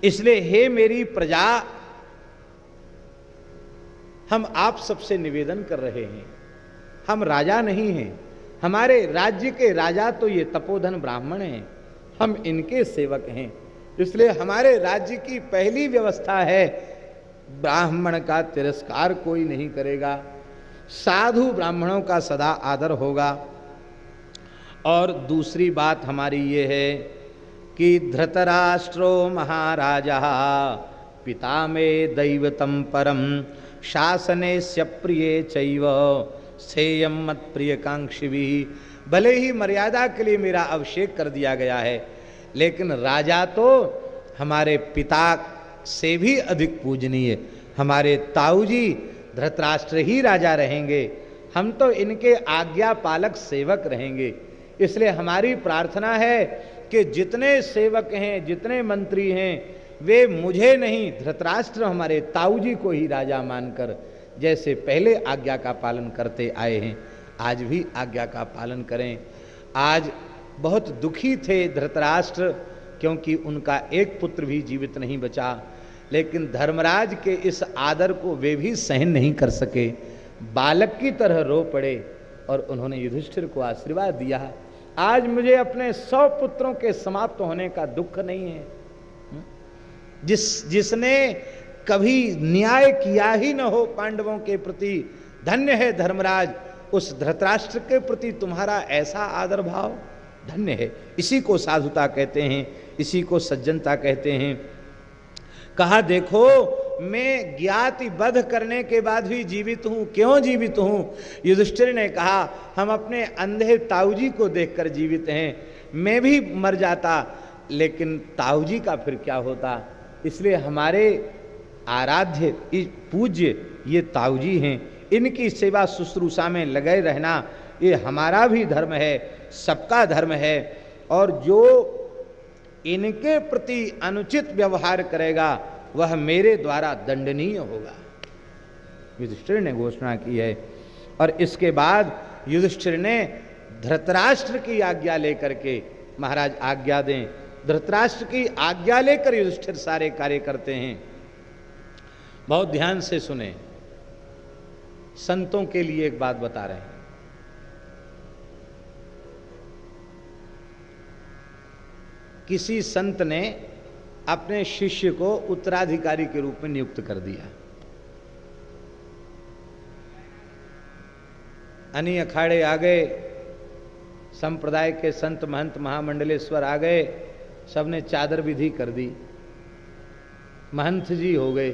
इसलिए हे मेरी प्रजा, हम आप सबसे निवेदन कर रहे हैं, हम राजा नहीं हैं, हमारे राज्य के राजा तो ये तपोधन ब्राह्मण हैं, हम इनके सेवक हैं। इसलिए हमारे राज्य की पहली व्यवस्था है ब्राह्मण का तिरस्कार कोई नहीं करेगा, साधु ब्राह्मणों का सदा आदर होगा। और दूसरी बात हमारी ये है कि धृतराष्ट्रो महाराजा पिता में दैवतम परम शासनेस्य प्रिय चैव सेयम मत प्रिय कांक्षिवी। भले ही मर्यादा के लिए मेरा अभिषेक कर दिया गया है, लेकिन राजा तो हमारे पिता से भी अधिक पूजनीय, हमारे ताऊ जी धृतराष्ट्र ही राजा रहेंगे, हम तो इनके आज्ञा पालक सेवक रहेंगे। इसलिए हमारी प्रार्थना है कि जितने सेवक हैं, जितने मंत्री हैं, वे मुझे नहीं, धृतराष्ट्र हमारे ताऊ जी को ही राजा मानकर जैसे पहले आज्ञा का पालन करते आए हैं, आज भी आज्ञा का पालन करें। आज बहुत दुखी थे धृतराष्ट्र, क्योंकि उनका एक पुत्र भी जीवित नहीं बचा, लेकिन धर्मराज के इस आदर को वे भी सहन नहीं कर सके, बालक की तरह रो पड़े और उन्होंने युधिष्ठिर को आशीर्वाद दिया। आज मुझे अपने 100 पुत्रों के समाप्त होने का दुख नहीं है। जिसने कभी न्याय किया ही न हो पांडवों के प्रति, धन्य है धर्मराज, उस धृतराष्ट्र के प्रति तुम्हारा ऐसा आदर भाव। धन्य है। इसी को साधुता कहते हैं, इसी को सज्जनता कहते हैं। कहा देखो मैं ज्ञाति वध करने के बाद भी जीवित हूं, क्यों जीवित हूं? युधिष्ठिर ने कहा हम अपने अंधे ताऊजी को देखकर जीवित हैं, मैं भी मर जाता लेकिन ताऊजी का फिर क्या होता? इसलिए हमारे आराध्य पूज्य ये ताऊजी हैं, इनकी सेवा शुश्रूषा में लगे रहना ये हमारा भी धर्म है, सबका धर्म है। और जो इनके प्रति अनुचित व्यवहार करेगा वह मेरे द्वारा दंडनीय होगा, युधिष्ठिर ने घोषणा की है। और इसके बाद युधिष्ठिर ने धृतराष्ट्र की आज्ञा लेकर के, महाराज आज्ञा दें, धृतराष्ट्र की आज्ञा लेकर युधिष्ठिर सारे कार्य करते हैं। बहुत ध्यान से सुने, संतों के लिए एक बात बता रहे हैं। किसी संत ने अपने शिष्य को उत्तराधिकारी के रूप में नियुक्त कर दिया। अनी अखाड़े आ गए, संप्रदाय के संत महंत महामंडलेश्वर आ गए, सबने चादर विधि कर दी, महंत जी हो गए,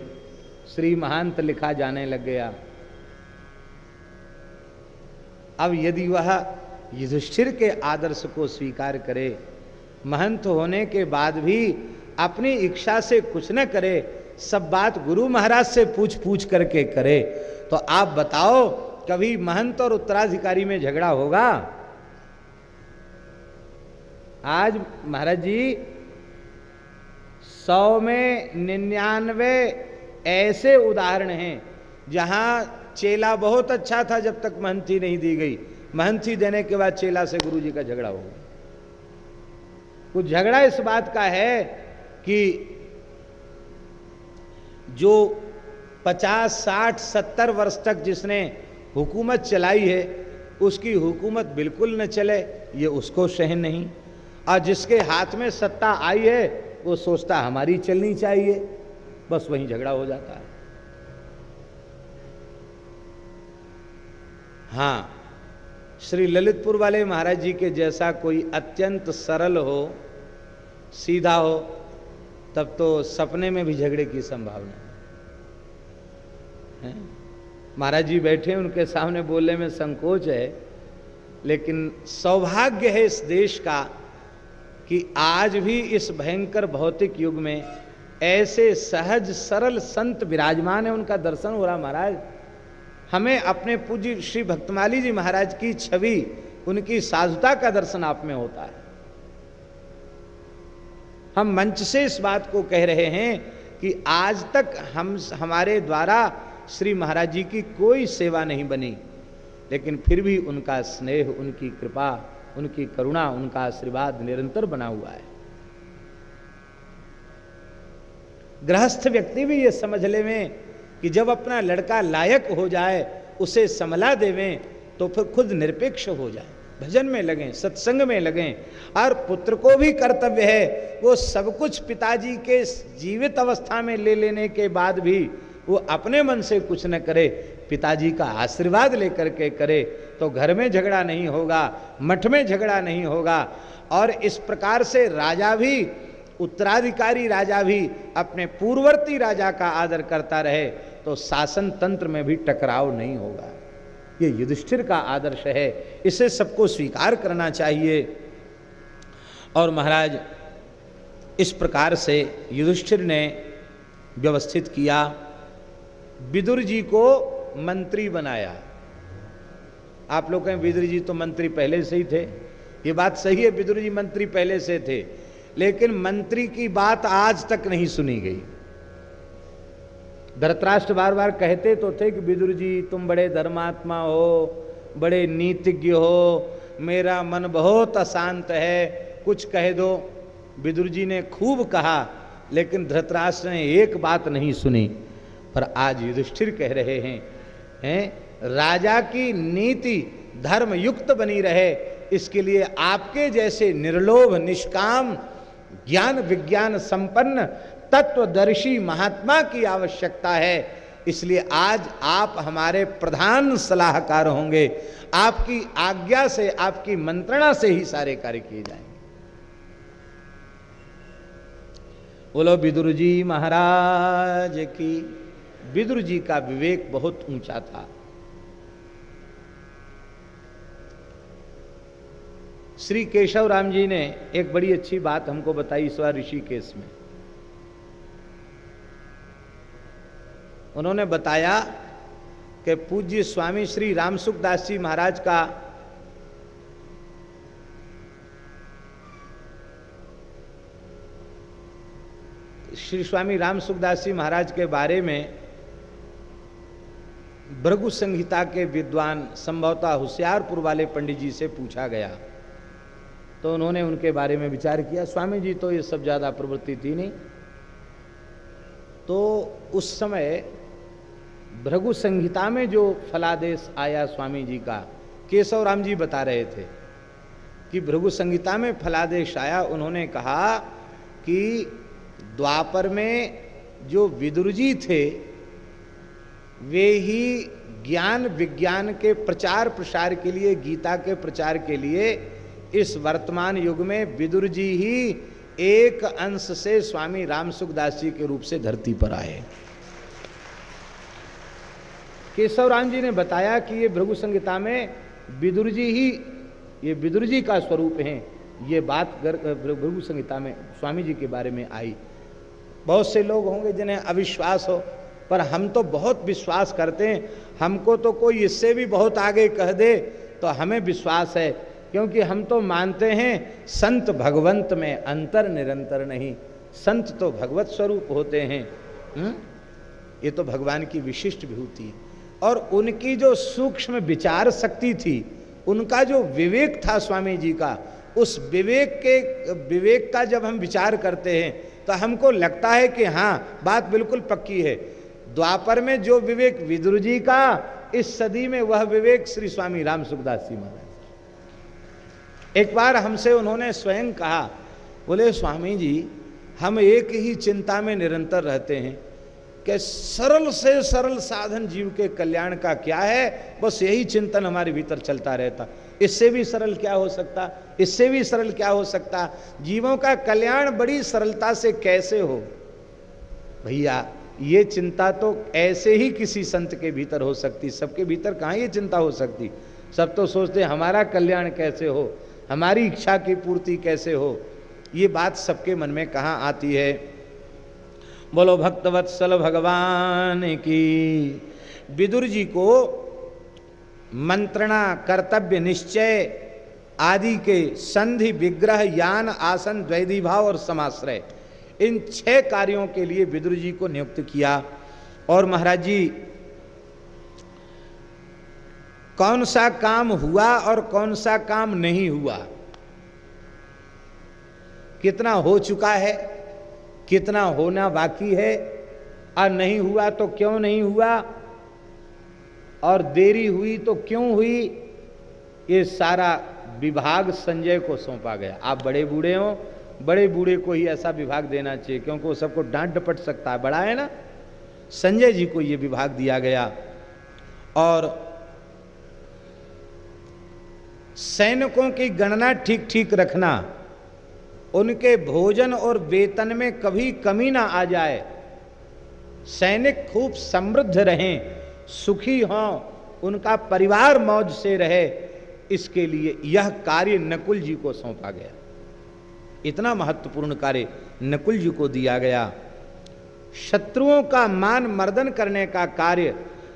श्री महंत लिखा जाने लग गया। अब यदि वह युधिष्ठिर के आदर्श को स्वीकार करे, महंत होने के बाद भी अपनी इच्छा से कुछ न करे, सब बात गुरु महाराज से पूछ पूछ करके करे, तो आप बताओ कभी महंत और उत्तराधिकारी में झगड़ा होगा? आज महाराज जी 100 में 99 ऐसे उदाहरण हैं जहां चेला बहुत अच्छा था जब तक महंती नहीं दी गई, महंती देने के बाद चेला से गुरु जी का झगड़ा हो गया। कुछ झगड़ा इस बात का है कि जो 50, 60, 70 वर्ष तक जिसने हुकूमत चलाई है उसकी हुकूमत बिल्कुल न चले, ये उसको सहन नहीं, और जिसके हाथ में सत्ता आई है वो सोचता हमारी चलनी चाहिए, बस वहीं झगड़ा हो जाता है। हाँ, श्री ललितपुर वाले महाराज जी के जैसा कोई अत्यंत सरल हो, सीधा हो, तब तो सपने में भी झगड़े की संभावना है। महाराज जी बैठे, उनके सामने बोलने में संकोच है, लेकिन सौभाग्य है इस देश का कि आज भी इस भयंकर भौतिक युग में ऐसे सहज सरल संत विराजमान है, उनका दर्शन हो रहा। महाराज हमें अपने पूज्य श्री भक्तमाली जी महाराज की छवि, उनकी साधुता का दर्शन आप में होता है। हम मंच से इस बात को कह रहे हैं कि आज तक हमारे द्वारा श्री महाराज जी की कोई सेवा नहीं बनी, लेकिन फिर भी उनका स्नेह, उनकी कृपा, उनकी करुणा, उनका आशीर्वाद निरंतर बना हुआ है। गृहस्थ व्यक्ति भी ये समझ लेवें कि जब अपना लड़का लायक हो जाए, उसे समला देवें, तो फिर खुद निरपेक्ष हो जाए, भजन में लगें, सत्संग में लगें। और पुत्र को भी कर्तव्य है वो सब कुछ पिताजी के जीवित अवस्था में ले लेने के बाद भी वो अपने मन से कुछ न करे, पिताजी का आशीर्वाद लेकर के करे, तो घर में झगड़ा नहीं होगा, मठ में झगड़ा नहीं होगा। और इस प्रकार से राजा भी, उत्तराधिकारी राजा भी अपने पूर्ववर्ती राजा का आदर करता रहे, तो शासन तंत्र में भी टकराव नहीं होगा। ये युधिष्ठिर का आदर्श है, इसे सबको स्वीकार करना चाहिए। और महाराज इस प्रकार से युधिष्ठिर ने व्यवस्थित किया, विदुर जी को मंत्री बनाया। आप लोग कहें विदुर जी तो मंत्री पहले से ही थे, ये बात सही है, विदुर जी मंत्री पहले से थे, लेकिन मंत्री की बात आज तक नहीं सुनी गई। धृतराष्ट्र बार बार कहते तो थे कि विदुर जी तुम बड़े धर्मात्मा हो, बड़े नीतिज्ञ हो, मेरा मन बहुत अशांत है, कुछ कह दो। विदुर जी ने खूब कहा, लेकिन धृतराष्ट्र ने एक बात नहीं सुनी। पर आज युधिष्ठिर कह रहे हैं राजा की नीति धर्म युक्त बनी रहे, इसके लिए आपके जैसे निर्लोभ, निष्काम, ज्ञान विज्ञान संपन्न तत्वदर्शी महात्मा की आवश्यकता है। इसलिए आज आप हमारे प्रधान सलाहकार होंगे। आपकी आज्ञा से, आपकी मंत्रणा से ही सारे कार्य किए जाएंगे। बोलो विदुर जी महाराज की। विदुर जी का विवेक बहुत ऊंचा था। श्री केशव राम जी ने एक बड़ी अच्छी बात हमको बताई इस बार ऋषिकेश में। उन्होंने बताया कि पूज्य स्वामी श्री रामसुखदास जी महाराज का श्री स्वामी रामसुखदास जी महाराज के बारे में भृगु संहिता के विद्वान संभवतः होशियारपुर वाले पंडित जी से पूछा गया, तो उन्होंने उनके बारे में विचार किया। स्वामी जी तो ये सब ज्यादा प्रवृत्ति थी नहीं, तो उस समय भृगु संहिता में जो फलादेश आया स्वामी जी का, केशव राम जी बता रहे थे कि भृगु संहिता में फलादेश आया। उन्होंने कहा कि द्वापर में जो विदुर जी थे वे ही ज्ञान विज्ञान के प्रचार प्रसार के लिए, गीता के प्रचार के लिए इस वर्तमान युग में विदुर जी ही एक अंश से स्वामी रामसुखदास जी के रूप से धरती पर आए। केशव राम जी ने बताया कि ये भृगु संहिता में विदुर जी ही, ये विदुर जी का स्वरूप है। ये बात भृगु संहिता में स्वामी जी के बारे में आई। बहुत से लोग होंगे जिन्हें अविश्वास हो, पर हम तो बहुत विश्वास करते हैं। हमको तो कोई इससे भी बहुत आगे कह दे तो हमें विश्वास है, क्योंकि हम तो मानते हैं संत भगवंत में अंतर निरंतर नहीं। संत तो भगवत स्वरूप होते हैं। ये तो भगवान की विशिष्ट विभूति है। और उनकी जो सूक्ष्म विचार शक्ति थी, उनका जो विवेक था स्वामी जी का, उस विवेक का जब हम विचार करते हैं तो हमको लगता है कि हाँ, बात बिल्कुल पक्की है। द्वापर में जो विवेक विदुर जी का, इस सदी में वह विवेक श्री स्वामी रामसुखदास जी महाराज। एक बार हमसे उन्होंने स्वयं कहा, बोले स्वामी जी हम एक ही चिंता में निरंतर रहते हैं कि सरल से सरल साधन जीव के कल्याण का क्या है, बस यही चिंतन हमारे भीतर चलता रहता। इससे भी सरल क्या हो सकता, इससे भी सरल क्या हो सकता, जीवों का कल्याण बड़ी सरलता से कैसे हो। भैया ये चिंता तो ऐसे ही किसी संत के भीतर हो सकती, सबके भीतर कहाँ ये चिंता हो सकती। सब तो सोचते हमारा कल्याण कैसे हो, हमारी इच्छा की पूर्ति कैसे हो। ये बात सबके मन में कहाँ आती है। बोलो भक्तवत्सल भगवान की। विदुर जी को मंत्रणा, कर्तव्य निश्चय आदि के संधि, विग्रह, यान, आसन, द्वैधी भाव और समाश्रय, इन 6 कार्यों के लिए विदुर जी को नियुक्त किया। और महाराज जी कौन सा काम हुआ और कौन सा काम नहीं हुआ, कितना हो चुका है, कितना होना बाकी है, और नहीं हुआ तो क्यों नहीं हुआ, और देरी हुई तो क्यों हुई, ये सारा विभाग संजय को सौंपा गया। आप बड़े बूढ़े हो, बड़े बूढ़े को ही ऐसा विभाग देना चाहिए, क्योंकि वो सबको डांट डपट सकता है, बड़ा है ना। संजय जी को ये विभाग दिया गया। और सैनिकों की गणना ठीक ठीक रखना, उनके भोजन और वेतन में कभी कमी ना आ जाए, सैनिक खूब समृद्ध रहें, सुखी हों, उनका परिवार मौज से रहे, इसके लिए यह कार्य नकुल जी को सौंपा गया। इतना महत्वपूर्ण कार्य नकुल जी को दिया गया। शत्रुओं का मान मर्दन करने का कार्य,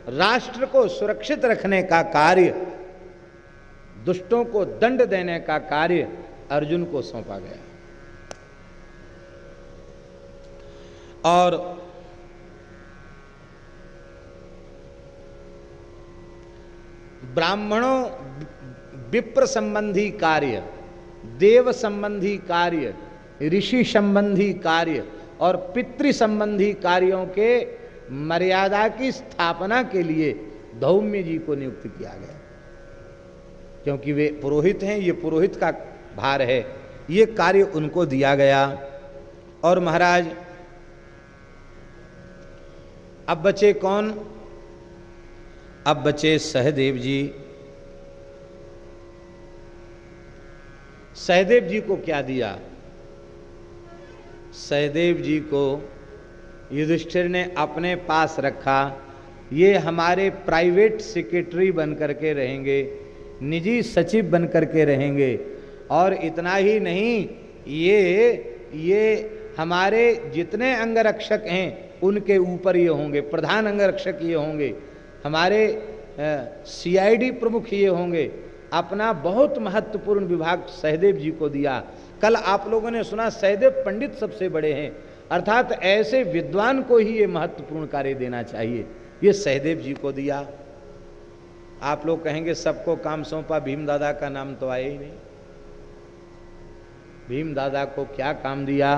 राष्ट्र को सुरक्षित रखने का कार्य, दुष्टों को दंड देने का कार्य अर्जुन को सौंपा गया। और ब्राह्मणों विप्र संबंधी कार्य, देव संबंधी कार्य, ऋषि संबंधी कार्य और पितृ संबंधी कार्यों के मर्यादा की स्थापना के लिए धौम्य जी को नियुक्त किया गया, क्योंकि वे पुरोहित हैं, ये पुरोहित का भार है, ये कार्य उनको दिया गया। और महाराज अब बचे कौन? अब बचे सहदेव जी। सहदेव जी को क्या दिया? सहदेव जी को युधिष्ठिर ने अपने पास रखा। ये हमारे प्राइवेट सेक्रेटरी बन करके रहेंगे, निजी सचिव बन करके रहेंगे। और इतना ही नहीं, ये हमारे जितने अंगरक्षक हैं उनके ऊपर ये होंगे, प्रधान अंगरक्षक ये होंगे, हमारे सीआईडी प्रमुख ये होंगे। अपना बहुत महत्वपूर्ण विभाग सहदेव जी को दिया। कल आप लोगों ने सुना सहदेव पंडित सबसे बड़े हैं, अर्थात ऐसे विद्वान को ही ये महत्वपूर्ण कार्य देना चाहिए। ये सहदेव जी को दिया। आप लोग कहेंगे सबको काम सौंपा, भीम दादा का नाम तो आया ही नहीं। भीम दादा को क्या काम दिया?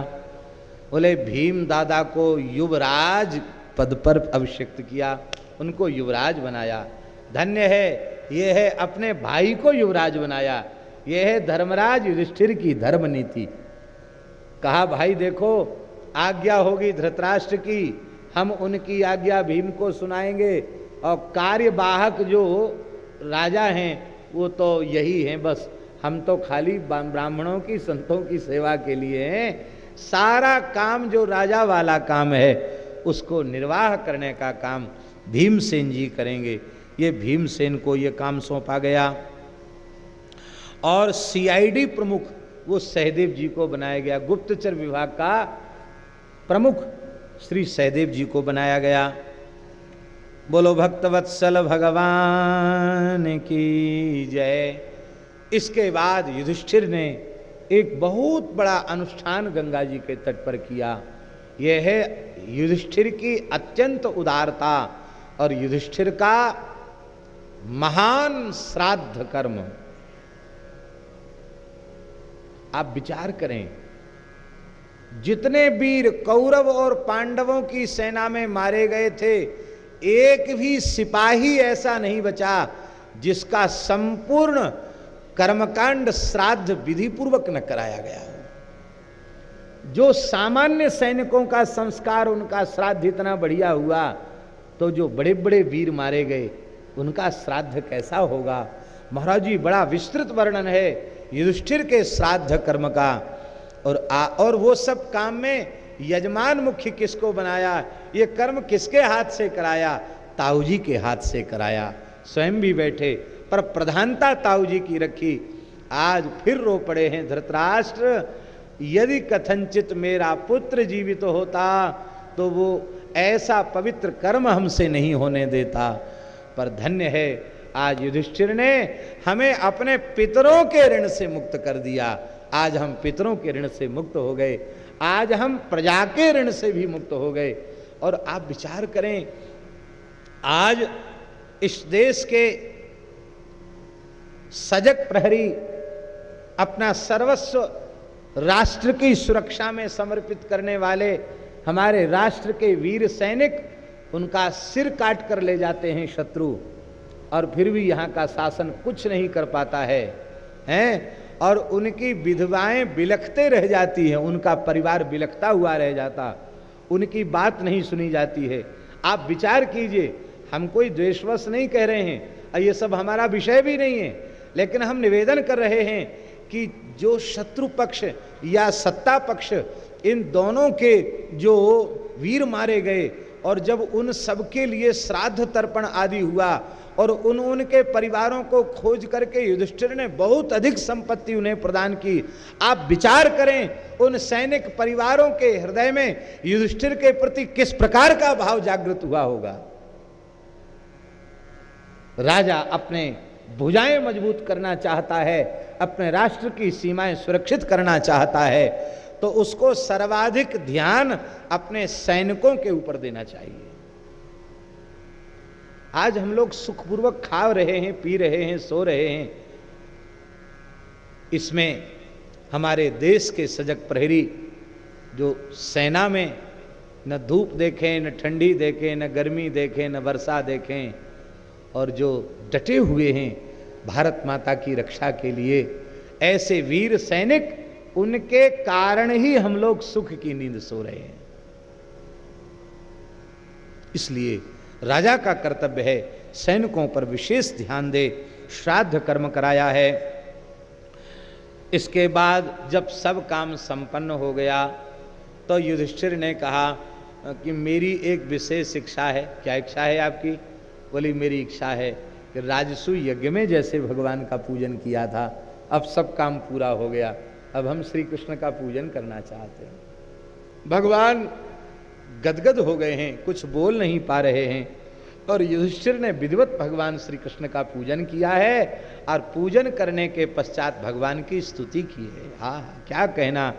बोले भीम दादा को युवराज पद पर अभिषिक्त किया, उनको युवराज बनाया। धन्य है, ये है अपने भाई को युवराज बनाया। ये है धर्मराज युधिष्ठिर की धर्म नीति। कहा भाई देखो, आज्ञा होगी धृतराष्ट्र की, हम उनकी आज्ञा भीम को सुनाएंगे, और कार्यवाहक जो राजा हैं वो तो यही हैं, बस हम तो खाली ब्राह्मणों की संतों की सेवा के लिए हैं। सारा काम जो राजा वाला काम है उसको निर्वाह करने का काम भीमसेन जी करेंगे। ये भीमसेन को ये काम सौंपा गया। और सीआईडी प्रमुख वो सहदेव जी को बनाया गया। गुप्तचर विभाग का प्रमुख श्री सहदेव जी को बनाया गया। बोलो भक्तवत्सल भगवान की जय। इसके बाद युधिष्ठिर ने एक बहुत बड़ा अनुष्ठान गंगा जी के तट पर किया। यह है युधिष्ठिर की अत्यंत उदारता और युधिष्ठिर का महान श्राद्ध कर्म। आप विचार करें, जितने वीर कौरव और पांडवों की सेना में मारे गए थे, एक भी सिपाही ऐसा नहीं बचा जिसका संपूर्ण कर्मकांड श्राद्ध विधि पूर्वक न कराया गया हो। जो सामान्य सैनिकों का संस्कार, उनका श्राद्ध इतना बढ़िया हुआ, तो जो बड़े बड़े वीर मारे गए उनका श्राद्ध कैसा होगा? महाराज जी बड़ा विस्तृत वर्णन है युधिष्ठिर के श्राद्ध कर्म का। और वो सब काम में यजमान मुख्य किसको बनाया? ये कर्म किसके हाथ से कराया? ताऊ जी के हाथ से कराया। स्वयं भी बैठे पर प्रधानता ताऊ जी की रखी। आज फिर रो पड़े हैं धृतराष्ट्र, यदि कथनचित मेरा पुत्र जीवित होता तो वो ऐसा पवित्र कर्म हमसे नहीं होने देता। पर धन्य है आज युधिष्ठिर ने हमें अपने पितरों के ऋण से मुक्त कर दिया। आज हम पितरों के ऋण से मुक्त हो गए, आज हम प्रजा के ऋण से भी मुक्त हो गए। और आप विचार करें, आज इस देश के सजग प्रहरी अपना सर्वस्व राष्ट्र की सुरक्षा में समर्पित करने वाले हमारे राष्ट्र के वीर सैनिक, उनका सिर काट कर ले जाते हैं शत्रु, और फिर भी यहाँ का शासन कुछ नहीं कर पाता है। और उनकी विधवाएं बिलखते रह जाती हैं, उनका परिवार बिलखता हुआ रह जाता, उनकी बात नहीं सुनी जाती है। आप विचार कीजिए, हम कोई द्वेषवश नहीं कह रहे हैं, और ये सब हमारा विषय भी नहीं है, लेकिन हम निवेदन कर रहे हैं कि जो शत्रु पक्ष या सत्ता पक्ष, इन दोनों के जो वीर मारे गए, और जब उन सब के लिए श्राद्ध तर्पण आदि हुआ, और उनके परिवारों को खोज करके युधिष्ठिर ने बहुत अधिक संपत्ति उन्हें प्रदान की। आप विचार करें, उन सैनिक परिवारों के हृदय में युधिष्ठिर के प्रति किस प्रकार का भाव जागृत हुआ होगा। राजा अपने भुजाएं मजबूत करना चाहता है, अपने राष्ट्र की सीमाएं सुरक्षित करना चाहता है, तो उसको सर्वाधिक ध्यान अपने सैनिकों के ऊपर देना चाहिए। आज हम लोग सुखपूर्वक खा रहे हैं, पी रहे हैं, सो रहे हैं, इसमें हमारे देश के सजग प्रहरी जो सेना में न धूप देखें, न ठंडी देखें, न गर्मी देखें, न वर्षा देखें, और जो डटे हुए हैं भारत माता की रक्षा के लिए, ऐसे वीर सैनिक, उनके कारण ही हम लोग सुख की नींद सो रहे हैं। इसलिए राजा का कर्तव्य है सैनिकों पर विशेष ध्यान दे, श्राद्ध कर्म कराया है। इसके बाद जब सब काम संपन्न हो गया तो युधिष्ठिर ने कहा कि मेरी एक विशेष इच्छा है। क्या इच्छा है आपकी? बोली मेरी इच्छा है कि राजसु यज्ञ में जैसे भगवान का पूजन किया था, अब सब काम पूरा हो गया, अब हम श्री कृष्ण का पूजन करना चाहते हैं। भगवान गदगद हो गए हैं, कुछ बोल नहीं पा रहे हैं, और युधिष्ठिर ने विधिवत भगवान श्री कृष्ण का पूजन किया है और पूजन करने के पश्चात भगवान की स्तुति की है। हाँ, क्या कहना,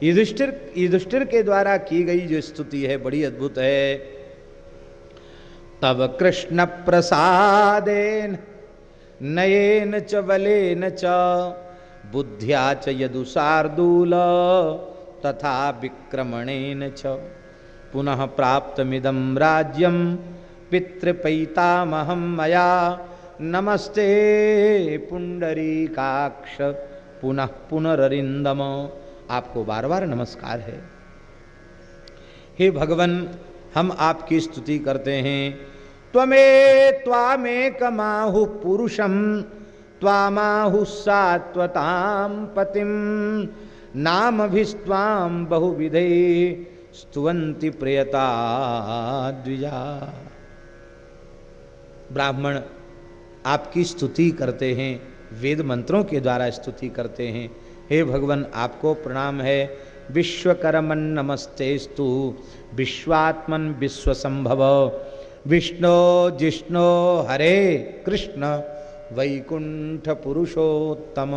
युधिष्ठिर के द्वारा की गई जो स्तुति है बड़ी अद्भुत है। तब कृष्ण प्रसादेन नयेन च बलेन च बुद्ध्या च यदुशार्दूल तथा विक्रमणेन च पुनः प्राप्तमिदं राज्यं पितृपैतामहं मया नमस्ते पुंडरीकाक्ष पुनः पुनररिंदम। आपको बार बार नमस्कार है। हे भगवान, हम आपकी स्तुति करते हैं। त्वामेकमाहु पुरुषं त्वामाहु सात्वतां पतिं नामभिस्त्वां बहुविधे स्तुवन्ति प्रियता द्विजा। ब्राह्मण आपकी स्तुति करते हैं, वेद मंत्रों के द्वारा स्तुति करते हैं। हे भगवान, आपको प्रणाम है। विश्वकर्मन् नमस्तेस्तु विश्वात्मन विश्वसंभव विष्णु जिष्णु हरे कृष्ण वैकुंठ पुरुषोत्तम।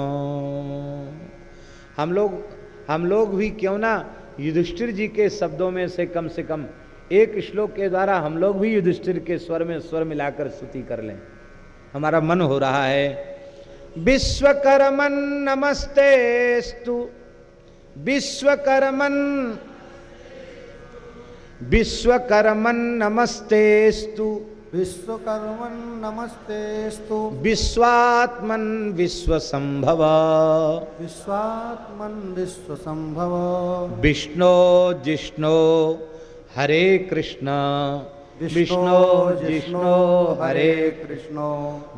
हम लोग भी क्यों ना युधिष्ठिर जी के शब्दों में से कम एक श्लोक के द्वारा हम लोग भी युधिष्ठिर के स्वर में स्वर मिलाकर स्तुति कर लें। हमारा मन हो रहा है। विश्वकर्मन् नमस्तेस्तु विश्वकर्मन् नमस्तेस्तु विश्वकर्मन् नमस्तेस्तु विश्वात्मन् विश्वसंभव विश्वात्मन् विश्वसंभव विष्णु जिष्णु हरे कृष्ण विष्णु जिष्णु हरे कृष्ण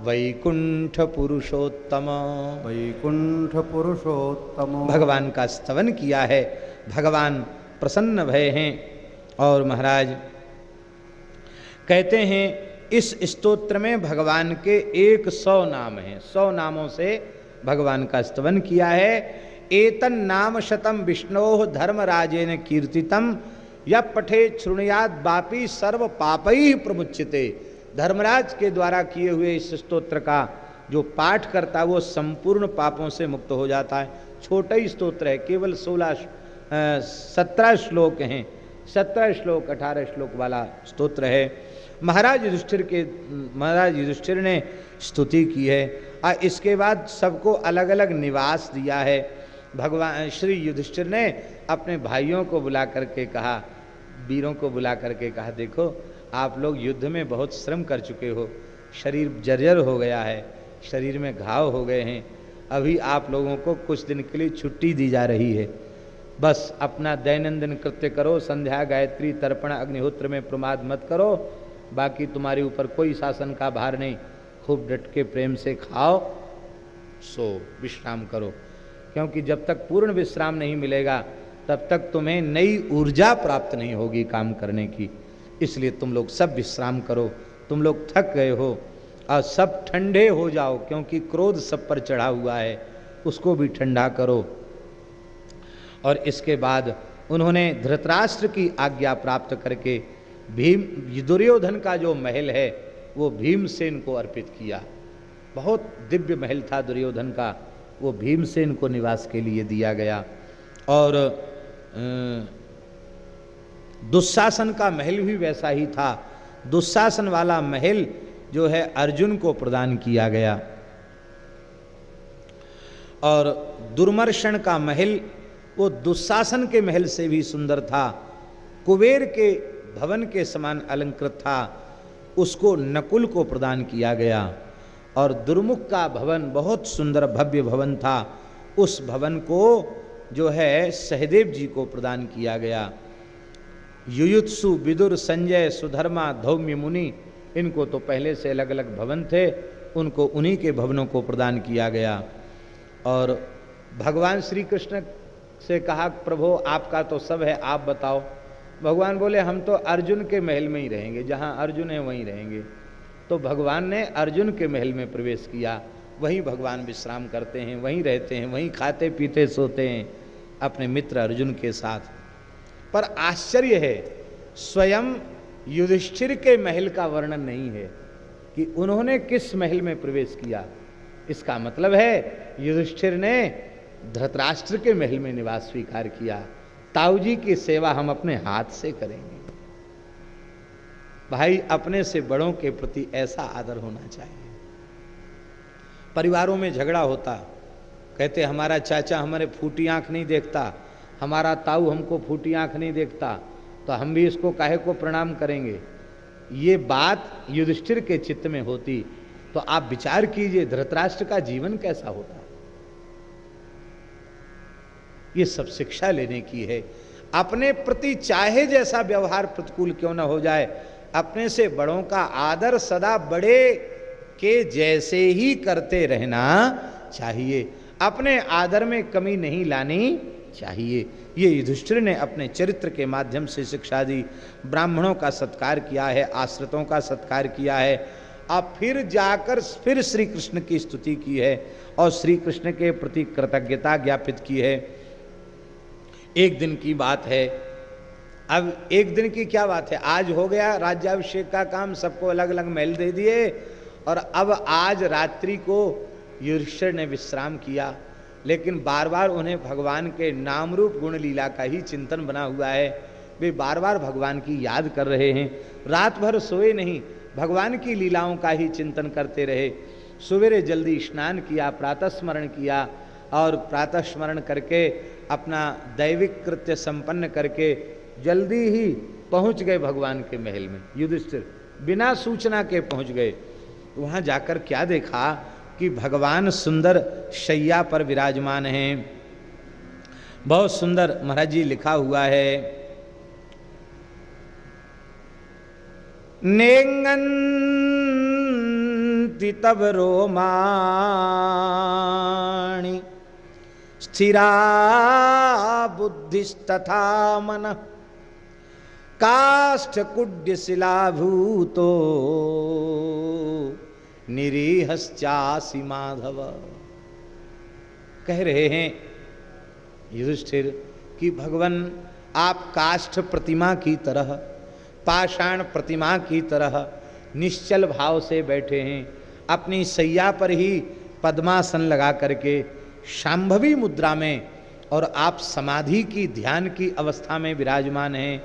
वैकुंठ पुरुषोत्तम वैकुंठ पुरुषोत्तम। भगवान का स्तवन किया है, भगवान प्रसन्न भय हैं। और महाराज कहते हैं इस स्तोत्र में भगवान के 100 नाम हैं, 100 नामों से भगवान का स्तवन किया है। एतन नाम शतम विष्णोः धर्मराजेन कीर्तितम या पठे शृणुयाद बापी सर्व पापई प्रमुच्यते। धर्मराज के द्वारा किए हुए इस स्तोत्र का जो पाठ करता है वो संपूर्ण पापों से मुक्त हो जाता है। छोटा ही स्तोत्र है, केवल 17 श्लोक हैं, 17 श्लोक 18 श्लोक वाला स्तोत्र है। महाराज युधिष्ठिर ने स्तुति की है और इसके बाद सबको अलग अलग निवास दिया है। भगवान श्री युधिष्ठिर ने अपने भाइयों को बुला करके कहा, वीरों को बुला करके कहा, देखो आप लोग युद्ध में बहुत श्रम कर चुके हो, शरीर जर्जर हो गया है, शरीर में घाव हो गए हैं, अभी आप लोगों को कुछ दिन के लिए छुट्टी दी जा रही है। बस अपना दैनंदिन कृत्य करो, संध्या गायत्री तर्पण अग्निहोत्र में प्रमाद मत करो, बाकी तुम्हारे ऊपर कोई शासन का भार नहीं, खूब डट के प्रेम से खाओ, सो विश्राम करो, क्योंकि जब तक पूर्ण विश्राम नहीं मिलेगा तब तक तुम्हें नई ऊर्जा प्राप्त नहीं होगी काम करने की। इसलिए तुम लोग सब विश्राम करो, तुम लोग थक गए हो और सब ठंडे हो जाओ, क्योंकि क्रोध सब पर चढ़ा हुआ है, उसको भी ठंडा करो। और इसके बाद उन्होंने धृतराष्ट्र की आज्ञा प्राप्त करके दुर्योधन का जो महल है वो भीमसेन को अर्पित किया। बहुत दिव्य महल था दुर्योधन का, वो भीमसेन को निवास के लिए दिया गया। और दुशासन का महल भी वैसा ही था, दुशासन वाला महल जो है अर्जुन को प्रदान किया गया। और दुर्मर्शन का महल वो दुशासन के महल से भी सुंदर था, कुबेर के भवन के समान अलंकृत था, उसको नकुल को प्रदान किया गया। और दुर्मुख का भवन बहुत सुंदर भव्य भवन था, उस भवन को जो है सहदेव जी को प्रदान किया गया। युयुत्सु, विदुर, संजय, सुधर्मा, धौम्य मुनि, इनको तो पहले से अलग अलग भवन थे, उनको उन्हीं के भवनों को प्रदान किया गया। और भगवान श्री कृष्ण से कहा, प्रभु आपका तो सब है, आप बताओ। भगवान बोले, हम तो अर्जुन के महल में ही रहेंगे, जहाँ अर्जुन है वहीं रहेंगे। तो भगवान ने अर्जुन के महल में प्रवेश किया, वहीं भगवान विश्राम करते हैं, वहीं रहते हैं, वहीं खाते पीते सोते हैं अपने मित्र अर्जुन के साथ। पर आश्चर्य है, स्वयं युधिष्ठिर के महल का वर्णन नहीं है कि उन्होंने किस महल में प्रवेश किया। इसका मतलब है युधिष्ठिर ने धृतराष्ट्र के महल में निवास स्वीकार किया। ताऊ जी की सेवा हम अपने हाथ से करेंगे। भाई, अपने से बड़ों के प्रति ऐसा आदर होना चाहिए। परिवारों में झगड़ा होता, कहते हमारा चाचा हमारे फूटी आंख नहीं देखता, हमारा ताऊ हमको फूटी आंख नहीं देखता, तो हम भी इसको काहे को प्रणाम करेंगे। ये बात युधिष्ठिर के चित्त में होती तो आप विचार कीजिए धृतराष्ट्र का जीवन कैसा होता। ये सब शिक्षा लेने की है। अपने प्रति चाहे जैसा व्यवहार प्रतिकूल क्यों न हो जाए, अपने से बड़ों का आदर सदा बड़े के जैसे ही करते रहना चाहिए। अपने आदर में कमी नहीं लानी चाहिए। ये युधिष्ठिर ने अपने चरित्र के माध्यम से शिक्षा दी। ब्राह्मणों का सत्कार किया है, आश्रितों का सत्कार किया है, अब फिर जाकर फिर श्री कृष्ण की स्तुति की है और श्री कृष्ण के प्रति कृतज्ञता ज्ञापित की है। एक दिन की बात है। अब एक दिन की क्या बात है, आज हो गया राज्याभिषेक का काम, सबको अलग अलग महल दे दिए और अब आज रात्रि को युधिष्ठिर ने विश्राम किया, लेकिन बार बार उन्हें भगवान के नाम रूप गुण लीला का ही चिंतन बना हुआ है। वे बार बार भगवान की याद कर रहे हैं, रात भर सोए नहीं, भगवान की लीलाओं का ही चिंतन करते रहे। सवेरे जल्दी स्नान किया, प्रातः स्मरण किया और प्रातः स्मरण करके अपना दैविक कृत्य संपन्न करके जल्दी ही पहुंच गए भगवान के महल में। युधिष्ठिर बिना सूचना के पहुंच गए। वहां जाकर क्या देखा कि भगवान सुंदर शैया पर विराजमान हैं। बहुत सुंदर महाराज जी लिखा हुआ है, नेंगन्ति तब रोमाणि स्थिरा बुद्धिस्तथा मन काष्ठकुड्य शिलाभूतो निरीहश्चासि माधव। कह रहे हैं युधिष्ठिर कि भगवान आप काष्ठ प्रतिमा की तरह, पाषाण प्रतिमा की तरह निश्चल भाव से बैठे हैं, अपनी सैया पर ही पद्मासन लगा करके शांभवी मुद्रा में, और आप समाधि की ध्यान की अवस्था में विराजमान हैं।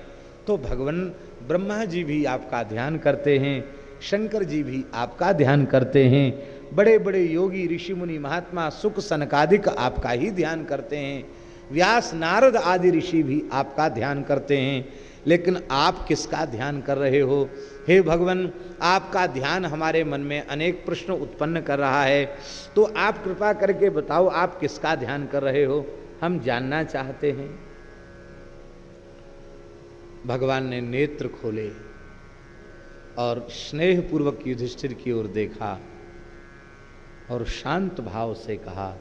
तो भगवान ब्रह्मा जी भी आपका ध्यान करते हैं, शंकर जी भी आपका ध्यान करते हैं, बड़े बड़े योगी ऋषि मुनि महात्मा सुख सनकादिक आपका ही ध्यान करते हैं, व्यास नारद आदि ऋषि भी आपका ध्यान करते हैं। लेकिन आप किसका ध्यान कर रहे हो? हे भगवान, आपका ध्यान हमारे मन में अनेक प्रश्न उत्पन्न कर रहा है, तो आप कृपा करके बताओ आप किसका ध्यान कर रहे हो, हम जानना चाहते हैं। भगवान ने नेत्र खोले और स्नेहपूर्वक युधिष्ठिर की ओर देखा और शांत भाव से कहा,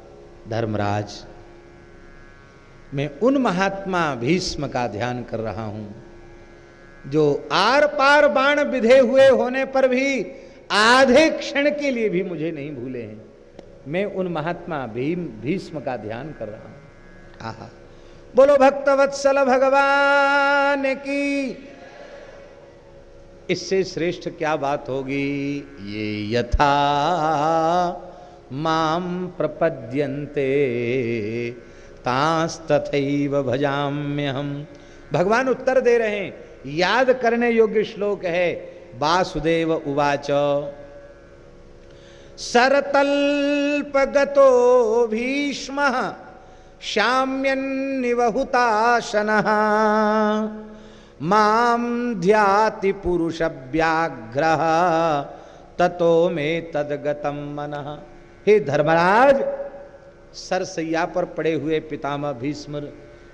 धर्मराज, मैं उन महात्मा भीष्म का ध्यान कर रहा हूं जो आर पार बाण विधे हुए होने पर भी आधे क्षण के लिए भी मुझे नहीं भूले हैं। मैं उन महात्मा भीष्म का ध्यान कर रहा हूं। आहा, बोलो भक्तवत्सल भगवान की। इससे श्रेष्ठ क्या बात होगी। ये यथा माम प्रपद्यन्ते तांस्तथैव भजाम्यहम्। भगवान उत्तर दे रहे हैं, याद करने योग्य श्लोक है। वासुदेव उवाच सरतल्पगतो भीष्मः शाम्यन्निवहुताशनः मां ध्याति पुरुषव्याघ्रः ततो मे तद्गतं मनः। हे धर्मराज, सरसैया पर पड़े हुए पितामह भीष्म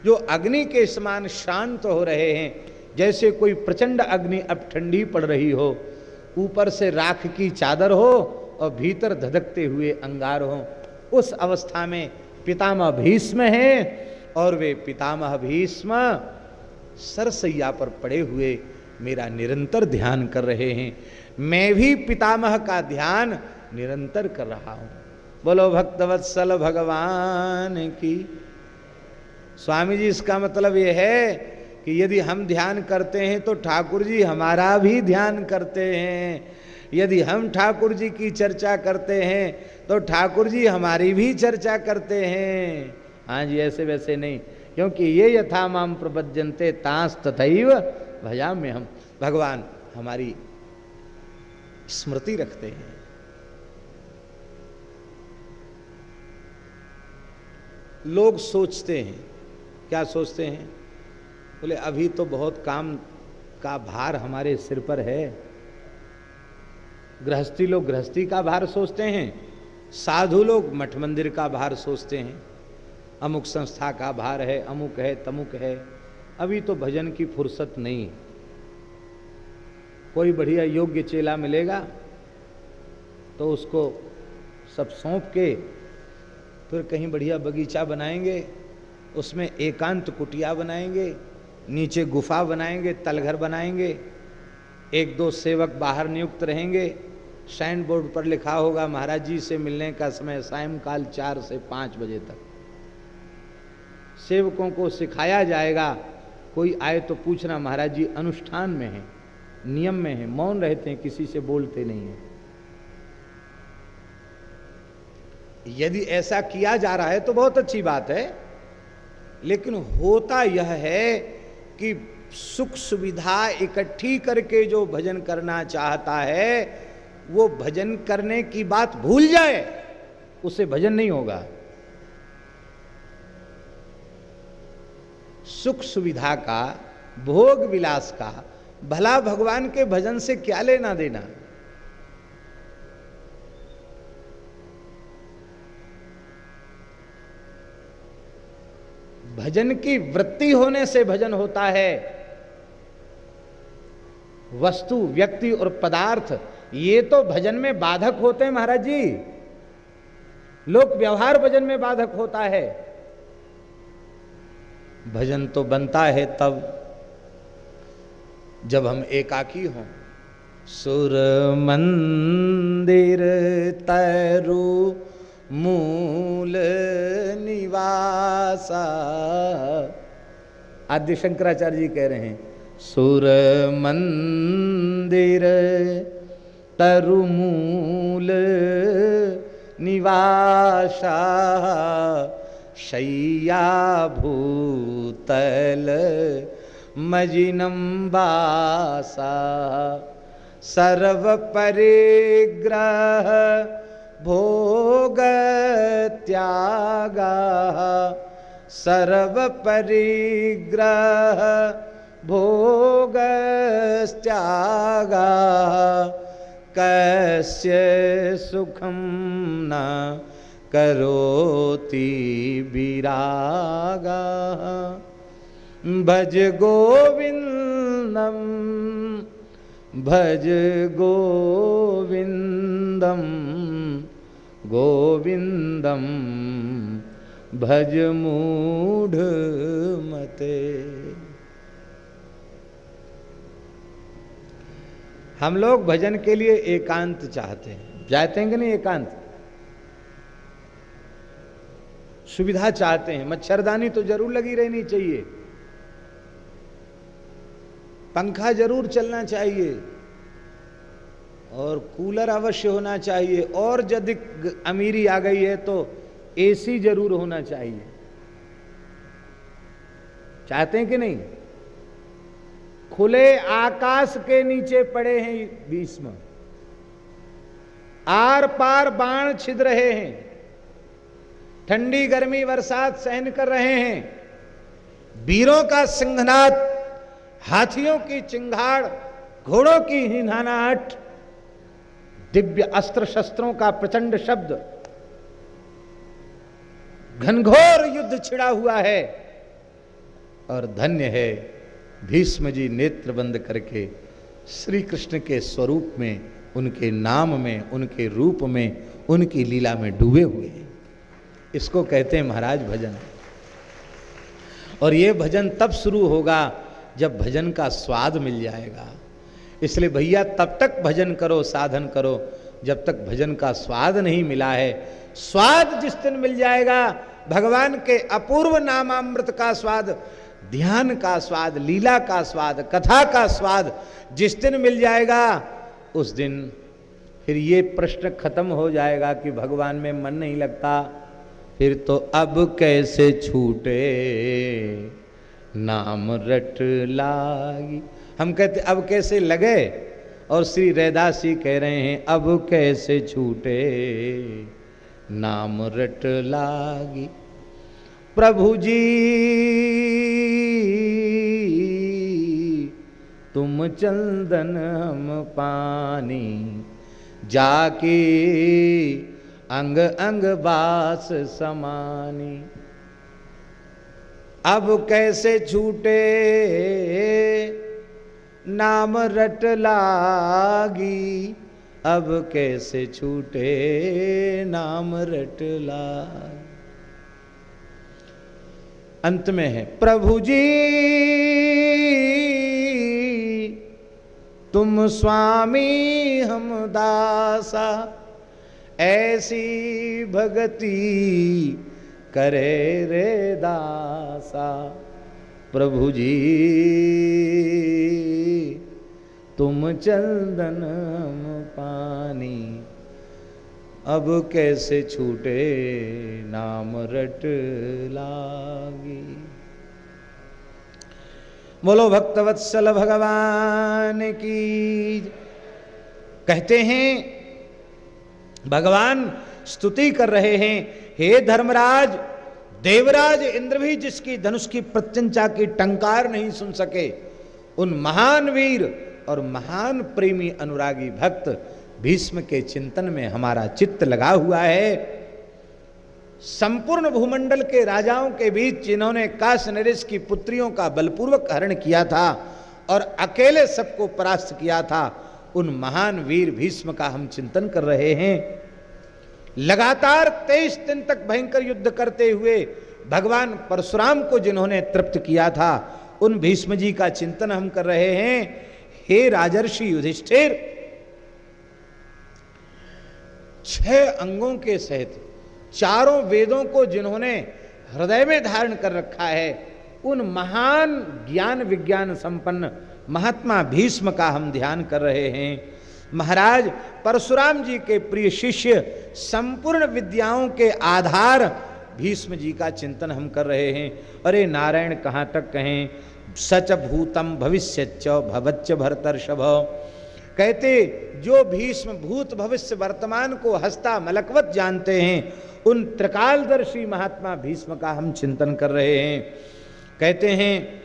जो अग्नि के समान शांत हो रहे हैं, जैसे कोई प्रचंड अग्नि अब ठंडी पड़ रही हो, ऊपर से राख की चादर हो और भीतर धधकते हुए अंगार हो, उस अवस्था में पितामह भीष्म हैं और वे पितामह भीष्म सरसैया पर पड़े हुए मेरा निरंतर ध्यान कर रहे हैं। मैं भी पितामह का ध्यान निरंतर कर रहा हूं। बोलो भक्तवत्सल भगवान की। स्वामी जी, इसका मतलब यह है कि यदि हम ध्यान करते हैं तो ठाकुर जी हमारा भी ध्यान करते हैं, यदि हम ठाकुर जी की चर्चा करते हैं तो ठाकुर जी हमारी भी चर्चा करते हैं। हाँ जी, ऐसे वैसे नहीं, क्योंकि ये यथा माम प्रपद्यन्ते तांस तथैव भजाम्य हम। भगवान हमारी स्मृति रखते हैं। लोग सोचते हैं, क्या सोचते हैं? बोले अभी तो बहुत काम का भार हमारे सिर पर है। गृहस्थी लोग गृहस्थी का भार सोचते हैं, साधु लोग मठ मंदिर का भार सोचते हैं, अमुक संस्था का भार है, अमुक है तमुक है। अभी तो भजन की फुर्सत नहीं। कोई बढ़िया योग्य चेला मिलेगा तो उसको सब सौंप के फिर कहीं बढ़िया बगीचा बनाएंगे, उसमें एकांत कुटिया बनाएंगे, नीचे गुफा बनाएंगे, तलघर बनाएंगे, एक दो सेवक बाहर नियुक्त रहेंगे, साइन बोर्ड पर लिखा होगा महाराज जी से मिलने का समय सायंकाल 4 से 5 बजे तक। सेवकों को सिखाया जाएगा, कोई आए तो पूछना महाराज जी अनुष्ठान में है, नियम में है, मौन रहते हैं, किसी से बोलते नहीं है। यदि ऐसा किया जा रहा है तो बहुत अच्छी बात है, लेकिन होता यह है कि सुख सुविधा इकट्ठी करके जो भजन करना चाहता है वो भजन करने की बात भूल जाए, उससे भजन नहीं होगा। सुख सुविधा का, भोग विलास का भला भगवान के भजन से क्या लेना देना। भजन की वृत्ति होने से भजन होता है। वस्तु, व्यक्ति और पदार्थ ये तो भजन में बाधक होते हैं महाराज जी। लोक व्यवहार भजन में बाधक होता है। भजन तो बनता है तब जब हम एकाकी हों। सुर मंदिर तरु मूल निवासा, आद्य शंकराचार्य जी कह रहे हैं, सुर मंदिर तरु मूल निवासा, शय्या भूतल मजिनम बासा, सर्व परिग्रह भोग त्यागा, सर्व परिग्रह भोग त्यागा, कस्य सुखम न करोति विरागा, भज गोविंदम भज गोविंदम गोविंदम भज मूढ़ मते। हम लोग भजन के लिए एकांत चाहते हैं, चाहते हैं कि नहीं? एकांत सुविधा चाहते हैं। मच्छरदानी तो जरूर लगी रहनी चाहिए, पंखा जरूर चलना चाहिए और कूलर अवश्य होना चाहिए, और यदि अमीरी आ गई है तो एसी जरूर होना चाहिए। चाहते हैं कि नहीं? खुले आकाश के नीचे पड़े हैं भीष्म, आर पार बाण छिद रहे हैं, ठंडी गर्मी बरसात सहन कर रहे हैं, वीरों का सिंहनाद, हाथियों की चिंगाड़, घोड़ों की हिनहानाहट, दिव्य अस्त्र शस्त्रों का प्रचंड शब्द, घनघोर युद्ध छिड़ा हुआ है। और धन्य है भीष्म जी नेत्र बंद करके श्री कृष्ण के स्वरूप में, उनके नाम में, उनके रूप में, उनकी लीला में डूबे हुए हैं। इसको कहते हैं महाराज भजन। और ये भजन तब शुरू होगा जब भजन का स्वाद मिल जाएगा। इसलिए भैया तब तक भजन करो, साधन करो जब तक भजन का स्वाद नहीं मिला है। स्वाद जिस दिन मिल जाएगा, भगवान के अपूर्व नामामृत का स्वाद, ध्यान का स्वाद, लीला का स्वाद, कथा का स्वाद जिस दिन मिल जाएगा, उस दिन फिर ये प्रश्न खत्म हो जाएगा कि भगवान में मन नहीं लगता। फिर तो अब कैसे छूटे नाम रट लागी। हम कहते अब कैसे लगे, और श्री रैदास जी कह रहे हैं अब कैसे छूटे नाम रट लागी। प्रभु जी तुम चंदन हम पानी, जाके अंग अंग बास समानी। अब कैसे छूटे नाम रट लागी, अब कैसे छूटे नाम रट लागी। अंत में है प्रभु जी तुम स्वामी हम दासा, ऐसी भगति करे रे दासा। प्रभु जी तुम चंदन हम पानी, अब कैसे छूटे नाम रट लागी। बोलो भक्तवत्सल भगवान की। कहते हैं भगवान स्तुति कर रहे हैं, हे धर्मराज, देवराज इंद्र भी जिसकी धनुष की प्रत्यंचा की टंकार नहीं सुन सके, उन महान वीर और महान प्रेमी अनुरागी भक्त भीष्म के चिंतन में हमारा चित्त लगा हुआ है। संपूर्ण भूमंडल के राजाओं के बीच जिन्होंने काश नरेश की पुत्रियों का बलपूर्वक हरण किया था और अकेले सबको परास्त किया था, उन महान वीर भीष्म का हम चिंतन कर रहे हैं। लगातार 23 दिन तक भयंकर युद्ध करते हुए भगवान परशुराम को जिन्होंने तृप्त किया था, उन भीष्म जी का चिंतन हम कर रहे हैं। हे राजर्षि युधिष्ठिर, 6 अंगों के सहित चारों वेदों को जिन्होंने हृदय में धारण कर रखा है, उन महान ज्ञान विज्ञान संपन्न महात्मा भीष्म का हम ध्यान कर रहे हैं। महाराज परशुराम जी के प्रिय शिष्य, संपूर्ण विद्याओं के आधार भीष्म जी का चिंतन हम कर रहे हैं। अरे नारायण कहाँ तक कहें, सच भूतम भविष्यच्च भवच्च भरतर्षभ। कहते जो भीष्म भूत भविष्य वर्तमान को हस्ता मलकवत जानते हैं, उन त्रिकालदर्शी महात्मा भीष्म का हम चिंतन कर रहे हैं। कहते हैं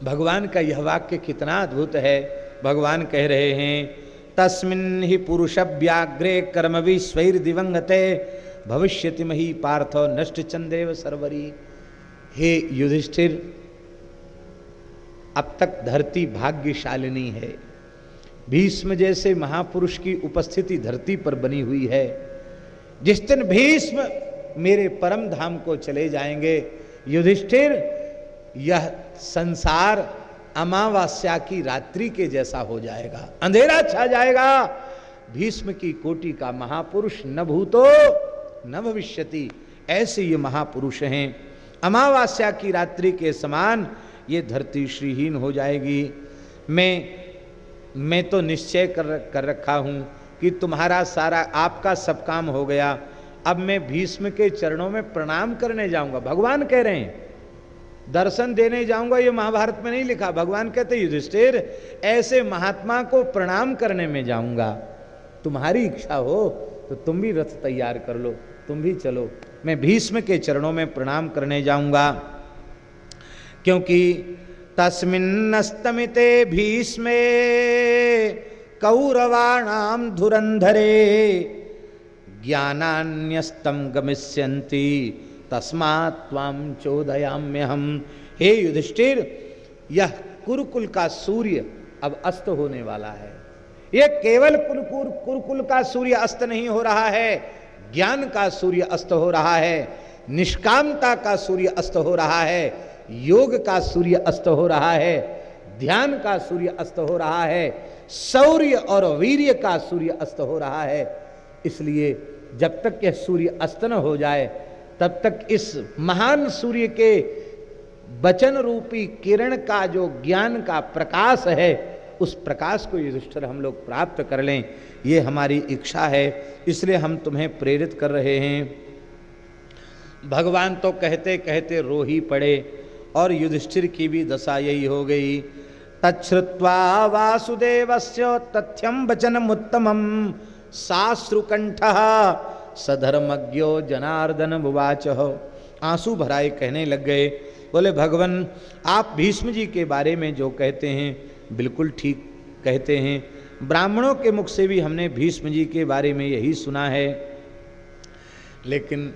भगवान का यह वाक्य कितना अद्भुत है। भगवान कह रहे हैं, तस्मिन् हि पुरुषव्याग्रे कर्मवि स्वैर दिवंगते भविष्यति मही पार्थ नष्ट चंदेव सर्वरी। हे युधिष्ठिर, अब तक धरती भाग्यशालिनी है। भीष्म जैसे महापुरुष की उपस्थिति धरती पर बनी हुई है। जिस दिन भीष्म मेरे परम धाम को चले जाएंगे, युधिष्ठिर, यह संसार अमावस्या की रात्रि के जैसा हो जाएगा, अंधेरा छा जाएगा। भीष्म की कोटि का महापुरुष न भूतो न भविष्यति, ऐसे ये महापुरुष हैं। अमावस्या की रात्रि के समान ये धरती श्रीहीन हो जाएगी। मैं तो निश्चय कर रखा हूं कि तुम्हारा सारा आपका सब काम हो गया। अब मैं भीष्म के चरणों में प्रणाम करने जाऊंगा। भगवान कह रहे हैं दर्शन देने जाऊंगा, ये महाभारत में नहीं लिखा। भगवान कहते युधिष्ठिर, ऐसे महात्मा को प्रणाम करने में जाऊंगा। तुम्हारी इच्छा हो तो तुम भी रथ तैयार कर लो, तुम भी चलो। मैं भीष्म के चरणों में प्रणाम करने जाऊंगा, क्योंकि तस्मिन्नस्तमिते भीष्मे कौरवाणाम धुरंधरे ज्ञानान्यस्तम गमिष्यन्ति तस्मात् त्वां चोदयाम्यहम्। हे युधिष्ठिर, यह कुरुकुल का सूर्य अब अस्त होने वाला है। यह केवल कुरुकुल का सूर्य अस्त नहीं हो रहा है, ज्ञान का सूर्य अस्त हो रहा है, निष्कामता का सूर्य अस्त हो रहा है, योग का सूर्य अस्त हो रहा है, ध्यान का सूर्य अस्त हो रहा है, शौर्य और वीर्य का सूर्य अस्त हो रहा है। इसलिए जब तक यह सूर्य अस्त न हो जाए तब तक इस महान सूर्य के वचन रूपी किरण का जो ज्ञान का प्रकाश है, उस प्रकाश को युधिष्ठिर हम लोग प्राप्त कर लें, ये हमारी इच्छा है। इसलिए हम तुम्हें प्रेरित कर रहे हैं। भगवान तो कहते कहते रो ही पड़े और युधिष्ठिर की भी दशा यही हो गई। तच्छ्रुत्वा वासुदेवस्य तथ्यम वचनमुत्तमं साश्रुकंठः सधर्मज्ञो जनार्दन उवाच। आंसू भराए कहने लग गए, बोले भगवान आप भीष्म जी के बारे में जो कहते हैं बिल्कुल ठीक कहते हैं। ब्राह्मणों के मुख से भी हमने भीष्म जी के बारे में यही सुना है, लेकिन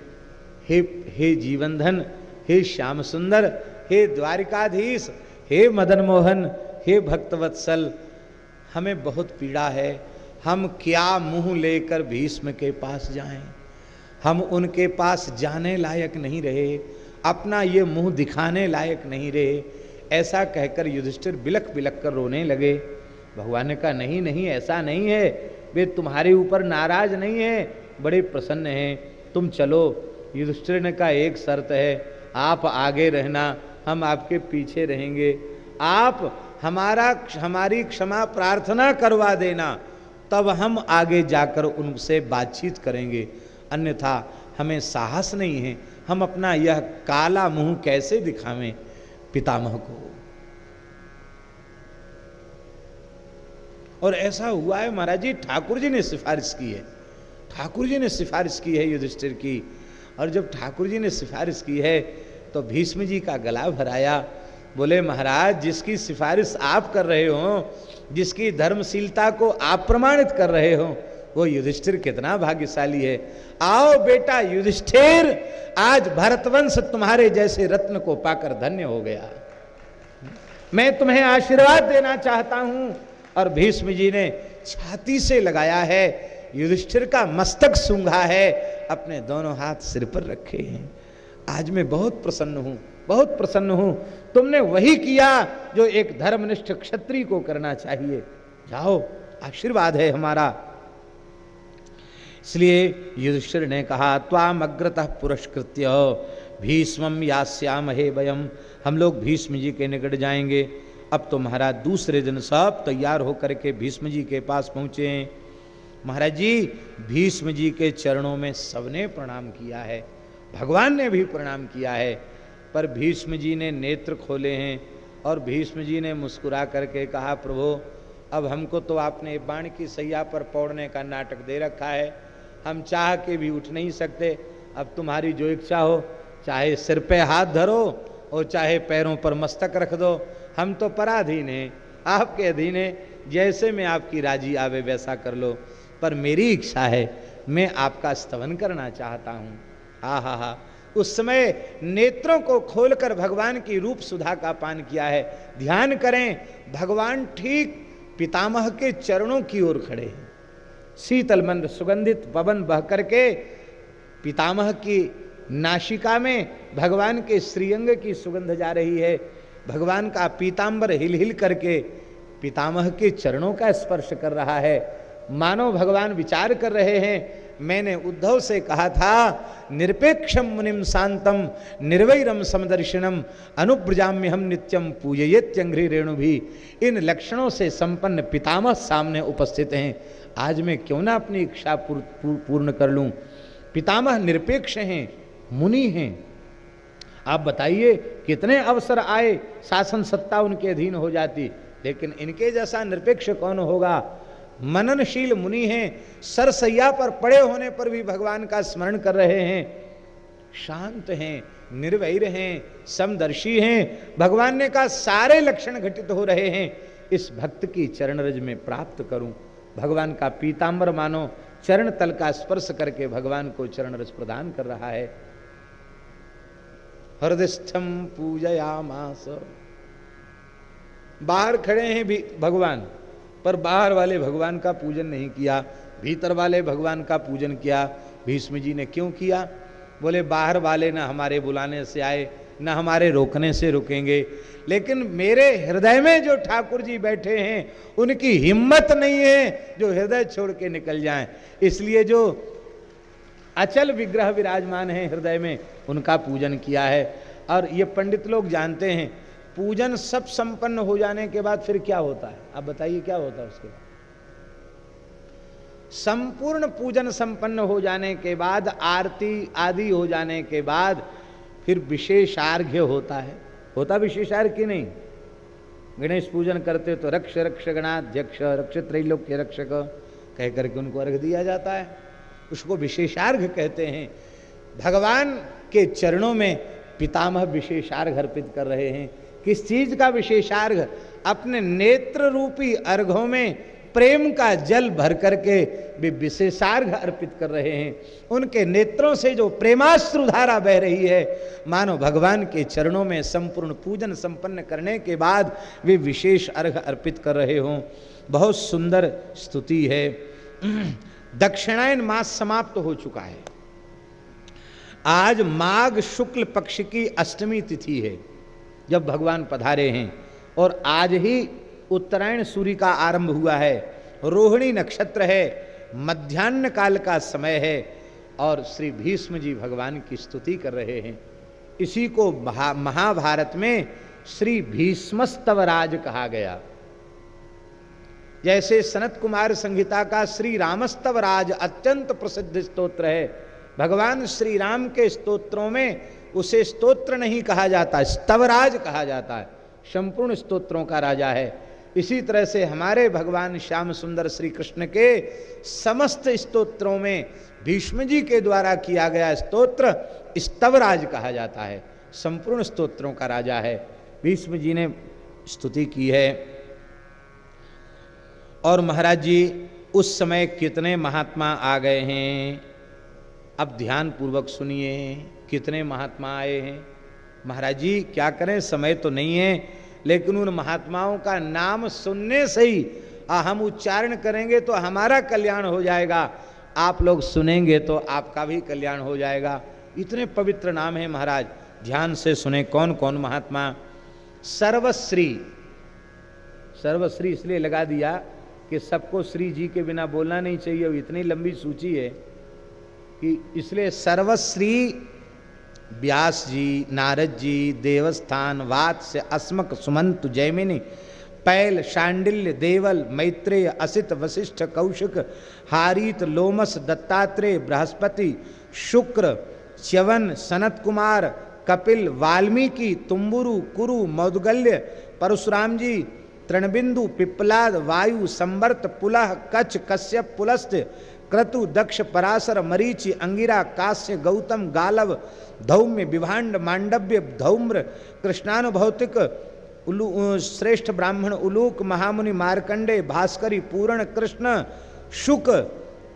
हे जीवनधन, हे श्याम सुंदर, हे द्वारिकाधीश, हे मदन मोहन, हे भक्तवत्सल, हमें बहुत पीड़ा है। हम क्या मुंह लेकर भीष्म के पास जाएं? हम उनके पास जाने लायक नहीं रहे, अपना ये मुंह दिखाने लायक नहीं रहे। ऐसा कहकर युधिष्ठिर बिलख बिलख कर रोने लगे। भगवान ने कहा नहीं नहीं, ऐसा नहीं है, वे तुम्हारे ऊपर नाराज नहीं है, बड़े प्रसन्न हैं, तुम चलो। युधिष्ठिर ने कहा एक शर्त है, आप आगे रहना, हम आपके पीछे रहेंगे। आप हमारी क्षमा प्रार्थना करवा देना, तब हम आगे जाकर उनसे बातचीत करेंगे, अन्यथा हमें साहस नहीं है। हम अपना यह काला मुंह कैसे दिखावें पितामह को। और ऐसा हुआ है महाराज जी, ठाकुर जी ने सिफारिश की है, ठाकुर जी ने सिफारिश की है युधिष्ठिर की। और जब ठाकुर जी ने सिफारिश की है तो भीष्म जी का गला भराया। बोले महाराज जिसकी सिफारिश आप कर रहे हो, जिसकी धर्मशीलता को आप प्रमाणित कर रहे हो, वो युधिष्ठिर कितना भाग्यशाली है। आओ बेटा युधिष्ठिर, आज भरतवंश तुम्हारे जैसे रत्न को पाकर धन्य हो गया। मैं तुम्हें आशीर्वाद देना चाहता हूं। और भीष्म जी ने छाती से लगाया है, युधिष्ठिर का मस्तक सूंघा है, अपने दोनों हाथ सिर पर रखे हैं। आज मैं बहुत प्रसन्न हूं, बहुत प्रसन्न हूं। तुमने वही किया जो एक धर्मनिष्ठ क्षत्रिय को करना चाहिए। जाओ, आशीर्वाद है हमारा। इसलिए युधिष्ठिर ने कहा त्वाम अग्रतः पुरस्कृत्य भीष्मं यास्यामहे वयम्, हम लोग भीष्म जी के निकट जाएंगे। अब तो महाराज दूसरे दिन सब तैयार होकर के भीष्म जी के पास पहुँचे। महाराज जी भीष्म जी के चरणों में सबने प्रणाम किया है, भगवान ने भी प्रणाम किया है, पर भीष्म जी ने नेत्र खोले हैं और भीष्म जी ने मुस्कुरा करके कहा प्रभु अब हमको तो आपने बाण की सैया पर पौड़ने का नाटक दे रखा है, हम चाह के भी उठ नहीं सकते। अब तुम्हारी जो इच्छा हो, चाहे सिर पे हाथ धरो और चाहे पैरों पर मस्तक रख दो, हम तो पराधीन हैं, आपके अधीन है, जैसे में आपकी राजी आवे वैसा कर लो। पर मेरी इच्छा है, मैं आपका स्तवन करना चाहता हूँ। हा। उस समय नेत्रों को खोलकर भगवान की रूप सुधा का पान किया है। ध्यान करें, भगवान ठीक पितामह के चरणों की ओर खड़े हैं। शीतल मंद सुगंधित पवन बह करके पितामह की नासिका में भगवान के श्रीअंग की सुगंध जा रही है। भगवान का पीतांबर हिल हिल करके पितामह के चरणों का स्पर्श कर रहा है। मानो भगवान विचार कर रहे हैं, मैंने उद्धव से कहा था निरपेक्षम मुनिम शांतम निर्वैरम समदर्शनम अनुब्रजाम्य हम नित्यम पूजयेत्यंघ्रि रेणु भी। इन लक्षणों से संपन्न पितामह सामने उपस्थित हैं, आज मैं क्यों ना अपनी इच्छा पूर्ण कर लूं। पितामह निरपेक्ष हैं, मुनि हैं। आप बताइए कितने अवसर आए शासन सत्ता उनके अधीन हो जाती, लेकिन इनके जैसा निरपेक्ष कौन होगा। मननशील मुनि हैं, सरसैया पर पड़े होने पर भी भगवान का स्मरण कर रहे हैं, शांत हैं, निर्वैर हैं, समदर्शी हैं। भगवान ने कहा सारे लक्षण घटित हो रहे हैं, इस भक्त की चरण रज में प्राप्त करूं। भगवान का पीतांबर मानो चरण तल का स्पर्श करके भगवान को चरण रज प्रदान कर रहा है। हृदयस्थम पूजयामास, बाहर खड़े हैं भी भगवान, पर बाहर वाले भगवान का पूजन नहीं किया, भीतर वाले भगवान का पूजन किया। भीष्म जी ने क्यों किया? बोले बाहर वाले ना हमारे बुलाने से आए, ना हमारे रोकने से रुकेंगे, लेकिन मेरे हृदय में जो ठाकुर जी बैठे हैं उनकी हिम्मत नहीं है जो हृदय छोड़ के निकल जाएं। इसलिए जो अचल विग्रह विराजमान है हृदय में, उनका पूजन किया है। और ये पंडित लोग जानते हैं, पूजन सब संपन्न हो जाने के बाद फिर क्या होता है? आप बताइए क्या होता है उसके बाद? संपूर्ण पूजन संपन्न हो जाने के बाद, आरती आदि हो जाने के बाद फिर विशेषार्घ्य होता है। होता विशेषार्घ्य कि नहीं? गणेश पूजन करते तो रक्ष रक्ष गणाध्यक्ष रक्ष त्रैलोक्य रक्षक कह करके उनको अर्घ दिया जाता है, उसको विशेषार्घ्य कहते हैं। भगवान के चरणों में पितामह विशेषार्घ्य अर्पित कर रहे हैं। किस चीज का विशेषार्घ्य? अपने नेत्र रूपी अर्घों में प्रेम का जल भर करके वे विशेषार्घ्य अर्पित कर रहे हैं। उनके नेत्रों से जो प्रेमाश्रुधारा बह रही है, मानो भगवान के चरणों में संपूर्ण पूजन संपन्न करने के बाद वे विशेष अर्घ्य अर्पित कर रहे हों। बहुत सुंदर स्तुति है। दक्षिणायन मास समाप्त हो चुका है। आज माघ शुक्ल पक्ष की अष्टमी तिथि है जब भगवान पधारे हैं, और आज ही उत्तरायण सूर्य का आरंभ हुआ है। रोहिणी नक्षत्र है, मध्याह्न काल का समय है, और श्री भीष्म जी भगवान की स्तुति कर रहे हैं। इसी को महाभारत में श्री भीष्मस्तवराज कहा गया। जैसे सनत कुमार संहिता का श्री रामस्तवराज अत्यंत प्रसिद्ध स्तोत्र है, भगवान श्री राम के स्तोत्रों में उसे स्तोत्र नहीं कहा जाता, स्तवराज कहा जाता है, संपूर्ण स्तोत्रों का राजा है। इसी तरह से हमारे भगवान श्याम सुंदर श्री कृष्ण के समस्त स्तोत्रों में भीष्म जी के द्वारा किया गया स्तोत्र स्तवराज कहा जाता है, संपूर्ण स्तोत्रों का राजा है। भीष्म जी ने स्तुति की है। और महाराज जी उस समय कितने महात्मा आ गए हैं, अब ध्यान पूर्वक सुनिए, कितने महात्मा आए हैं। महाराज जी क्या करें, समय तो नहीं है, लेकिन उन महात्माओं का नाम सुनने से ही हम उच्चारण करेंगे तो हमारा कल्याण हो जाएगा, आप लोग सुनेंगे तो आपका भी कल्याण हो जाएगा। इतने पवित्र नाम है महाराज, ध्यान से सुने कौन कौन महात्मा। सर्वश्री, सर्वश्री इसलिए लगा दिया कि सबको श्री जी के बिना बोलना नहीं चाहिए, इतनी लंबी सूची है कि इसलिए सर्वश्री व्यास जी, नारद जी, देवस्थान, वात्स्य, अस्मक, सुमंत, जैमिनी, पैल, शांडिल्य, देवल, मैत्रेय, असित, वशिष्ठ, कौशिक, हारीत, लोमस, दत्तात्रेय, बृहस्पति, शुक्र, च्यवन, सनत कुमार, कपिल, वाल्मीकि, तुम्बुरु, कुरु, मौदगल्य, परशुराम जी, तृणबिंदु, पिप्पलाद, वायु, संवर्त, पुलह, कच्छ, कश्यप, पुलस्त्य, क्रतु, दक्ष, पराशर, मरीचि, अंगिरा, काश्य, गौतम, गालव, धौम्य, विभांड, मांडव्य, धौम्र, कृष्णानुभौतिक, श्रेष्ठ ब्राह्मण, उलूक, महामुनि, मार्कंडे, भास्करी, पूर्ण, कृष्ण, शुक,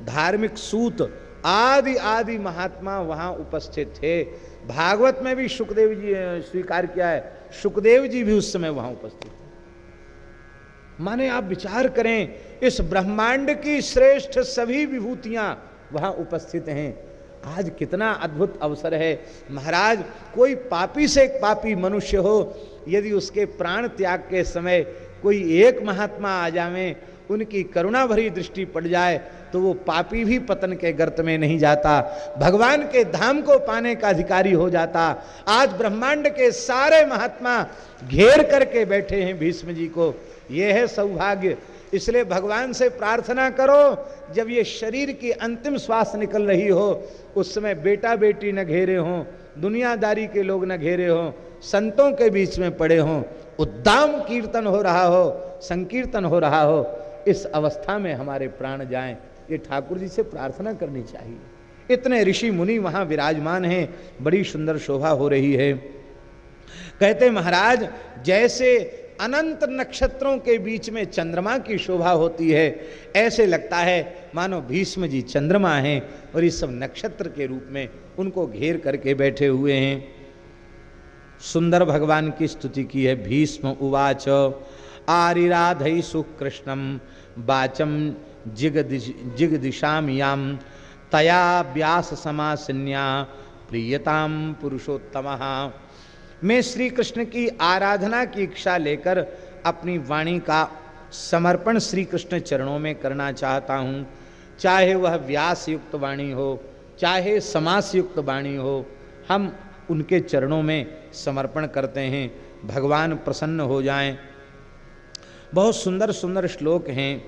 धार्मिक सूत आदि आदि महात्मा वहां उपस्थित थे। भागवत में भी सुखदेव जी स्वीकार किया है, सुखदेव जी भी उस समय वहां उपस्थित थे। माने आप विचार करें, इस ब्रह्मांड की श्रेष्ठ सभी विभूतियां वहां उपस्थित हैं। आज कितना अद्भुत अवसर है महाराज। कोई पापी से पापी मनुष्य हो, यदि उसके प्राण त्याग के समय कोई एक महात्मा आ जावे, उनकी करुणा भरी दृष्टि पड़ जाए, तो वो पापी भी पतन के गर्त में नहीं जाता, भगवान के धाम को पाने का अधिकारी हो जाता। आज ब्रह्मांड के सारे महात्मा घेर करके बैठे हैं भीष्म जी को, ये है सौभाग्य। इसलिए भगवान से प्रार्थना करो, जब ये शरीर की अंतिम श्वास निकल रही हो, उस समय बेटा बेटी न घेरे हों, दुनियादारी के लोग न घेरे हों, संतों के बीच में पड़े हों, उद्दाम कीर्तन हो रहा हो, संकीर्तन हो रहा हो, इस अवस्था में हमारे प्राण जाएं, ये ठाकुर जी से प्रार्थना करनी चाहिए। इतने ऋषि मुनि वहां विराजमान हैं, बड़ी सुंदर शोभा हो रही है। कहते महाराज, जैसे अनंत नक्षत्रों के बीच में चंद्रमा की शोभा होती है, ऐसे लगता है मानो भीष्म जी चंद्रमा हैं और इस सब नक्षत्र के रूप में उनको घेर करके बैठे हुए हैं। सुंदर भगवान की स्तुति की है। भीष्म उवाच आरिराधई सुकृष्णम वाचम जिगदिशाम याम तया व्यास समासन्या प्रियताम पुरुषोत्तमः। मैं श्री कृष्ण की आराधना की इच्छा लेकर अपनी वाणी का समर्पण श्री कृष्ण चरणों में करना चाहता हूँ। चाहे वह व्यास युक्त वाणी हो, चाहे समास युक्त वाणी हो, हम उनके चरणों में समर्पण करते हैं, भगवान प्रसन्न हो जाएं। बहुत सुंदर सुंदर श्लोक हैं।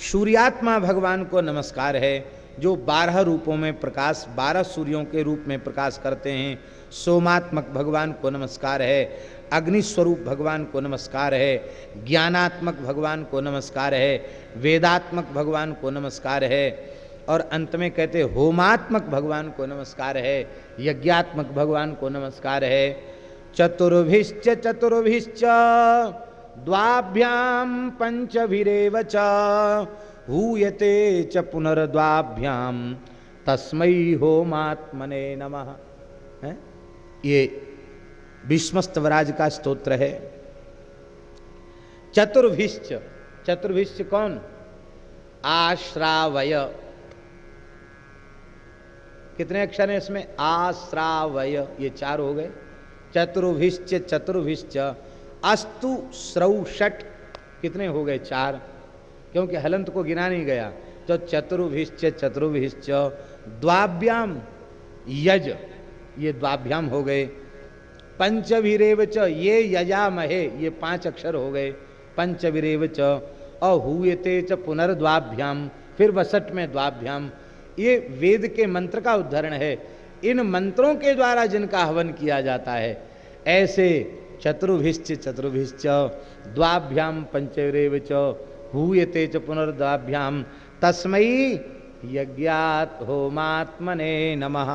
सूर्यात्मा भगवान को नमस्कार है, जो 12 रूपों में प्रकाश, 12 सूर्यों के रूप में प्रकाश करते हैं। सोमात्मक भगवान को नमस्कार है, अग्नि स्वरूप भगवान को नमस्कार है, ज्ञानात्मक भगवान को नमस्कार है, वेदात्मक भगवान को नमस्कार है, और अंत में कहते होमात्मक भगवान को नमस्कार है, यज्ञात्मक भगवान को नमस्कार है। चतुर्भिश्च चतुर्भिश्च द्वाभ्याम पंचभिरेव च हूयते च पुनर्द्वाभ्याम तस्मै होमात्मने नमः। है ये भीष्मस्तवराज का स्तोत्र है। चतुर्भिश्च, चतुर्भिश्च कौन? आश्रावय। कितने अक्षर हैं इसमें? आश्रावय, ये 4 हो गए। चतुर्भिश्च चतुर्भिश्च अस्तु स्रौ षट, कितने हो गए? 4, क्योंकि हलंत को गिना नहीं गया। तो चतुर्भिश्च चतुर्भिश्च द्वाभ्याम यज, ये द्वाभ्याम हो गए। पंचभिरेव च, ये यजामहे, ये 5 अक्षर हो गए। पंचभिरेव च अहूयते च पुनर्द्वाभ्याम, फिर वसट में द्वाभ्याम। ये वेद के मंत्र का उदाहरण है। इन मंत्रों के द्वारा जिनका हवन किया जाता है, ऐसे चतुर्भिश्च चतुर्भिश्च द्वाभ्याम पंचभिरेव च हूयते च पुनर्द्वाभ्याम तस्मै यज्ञात होमात्मने नमः।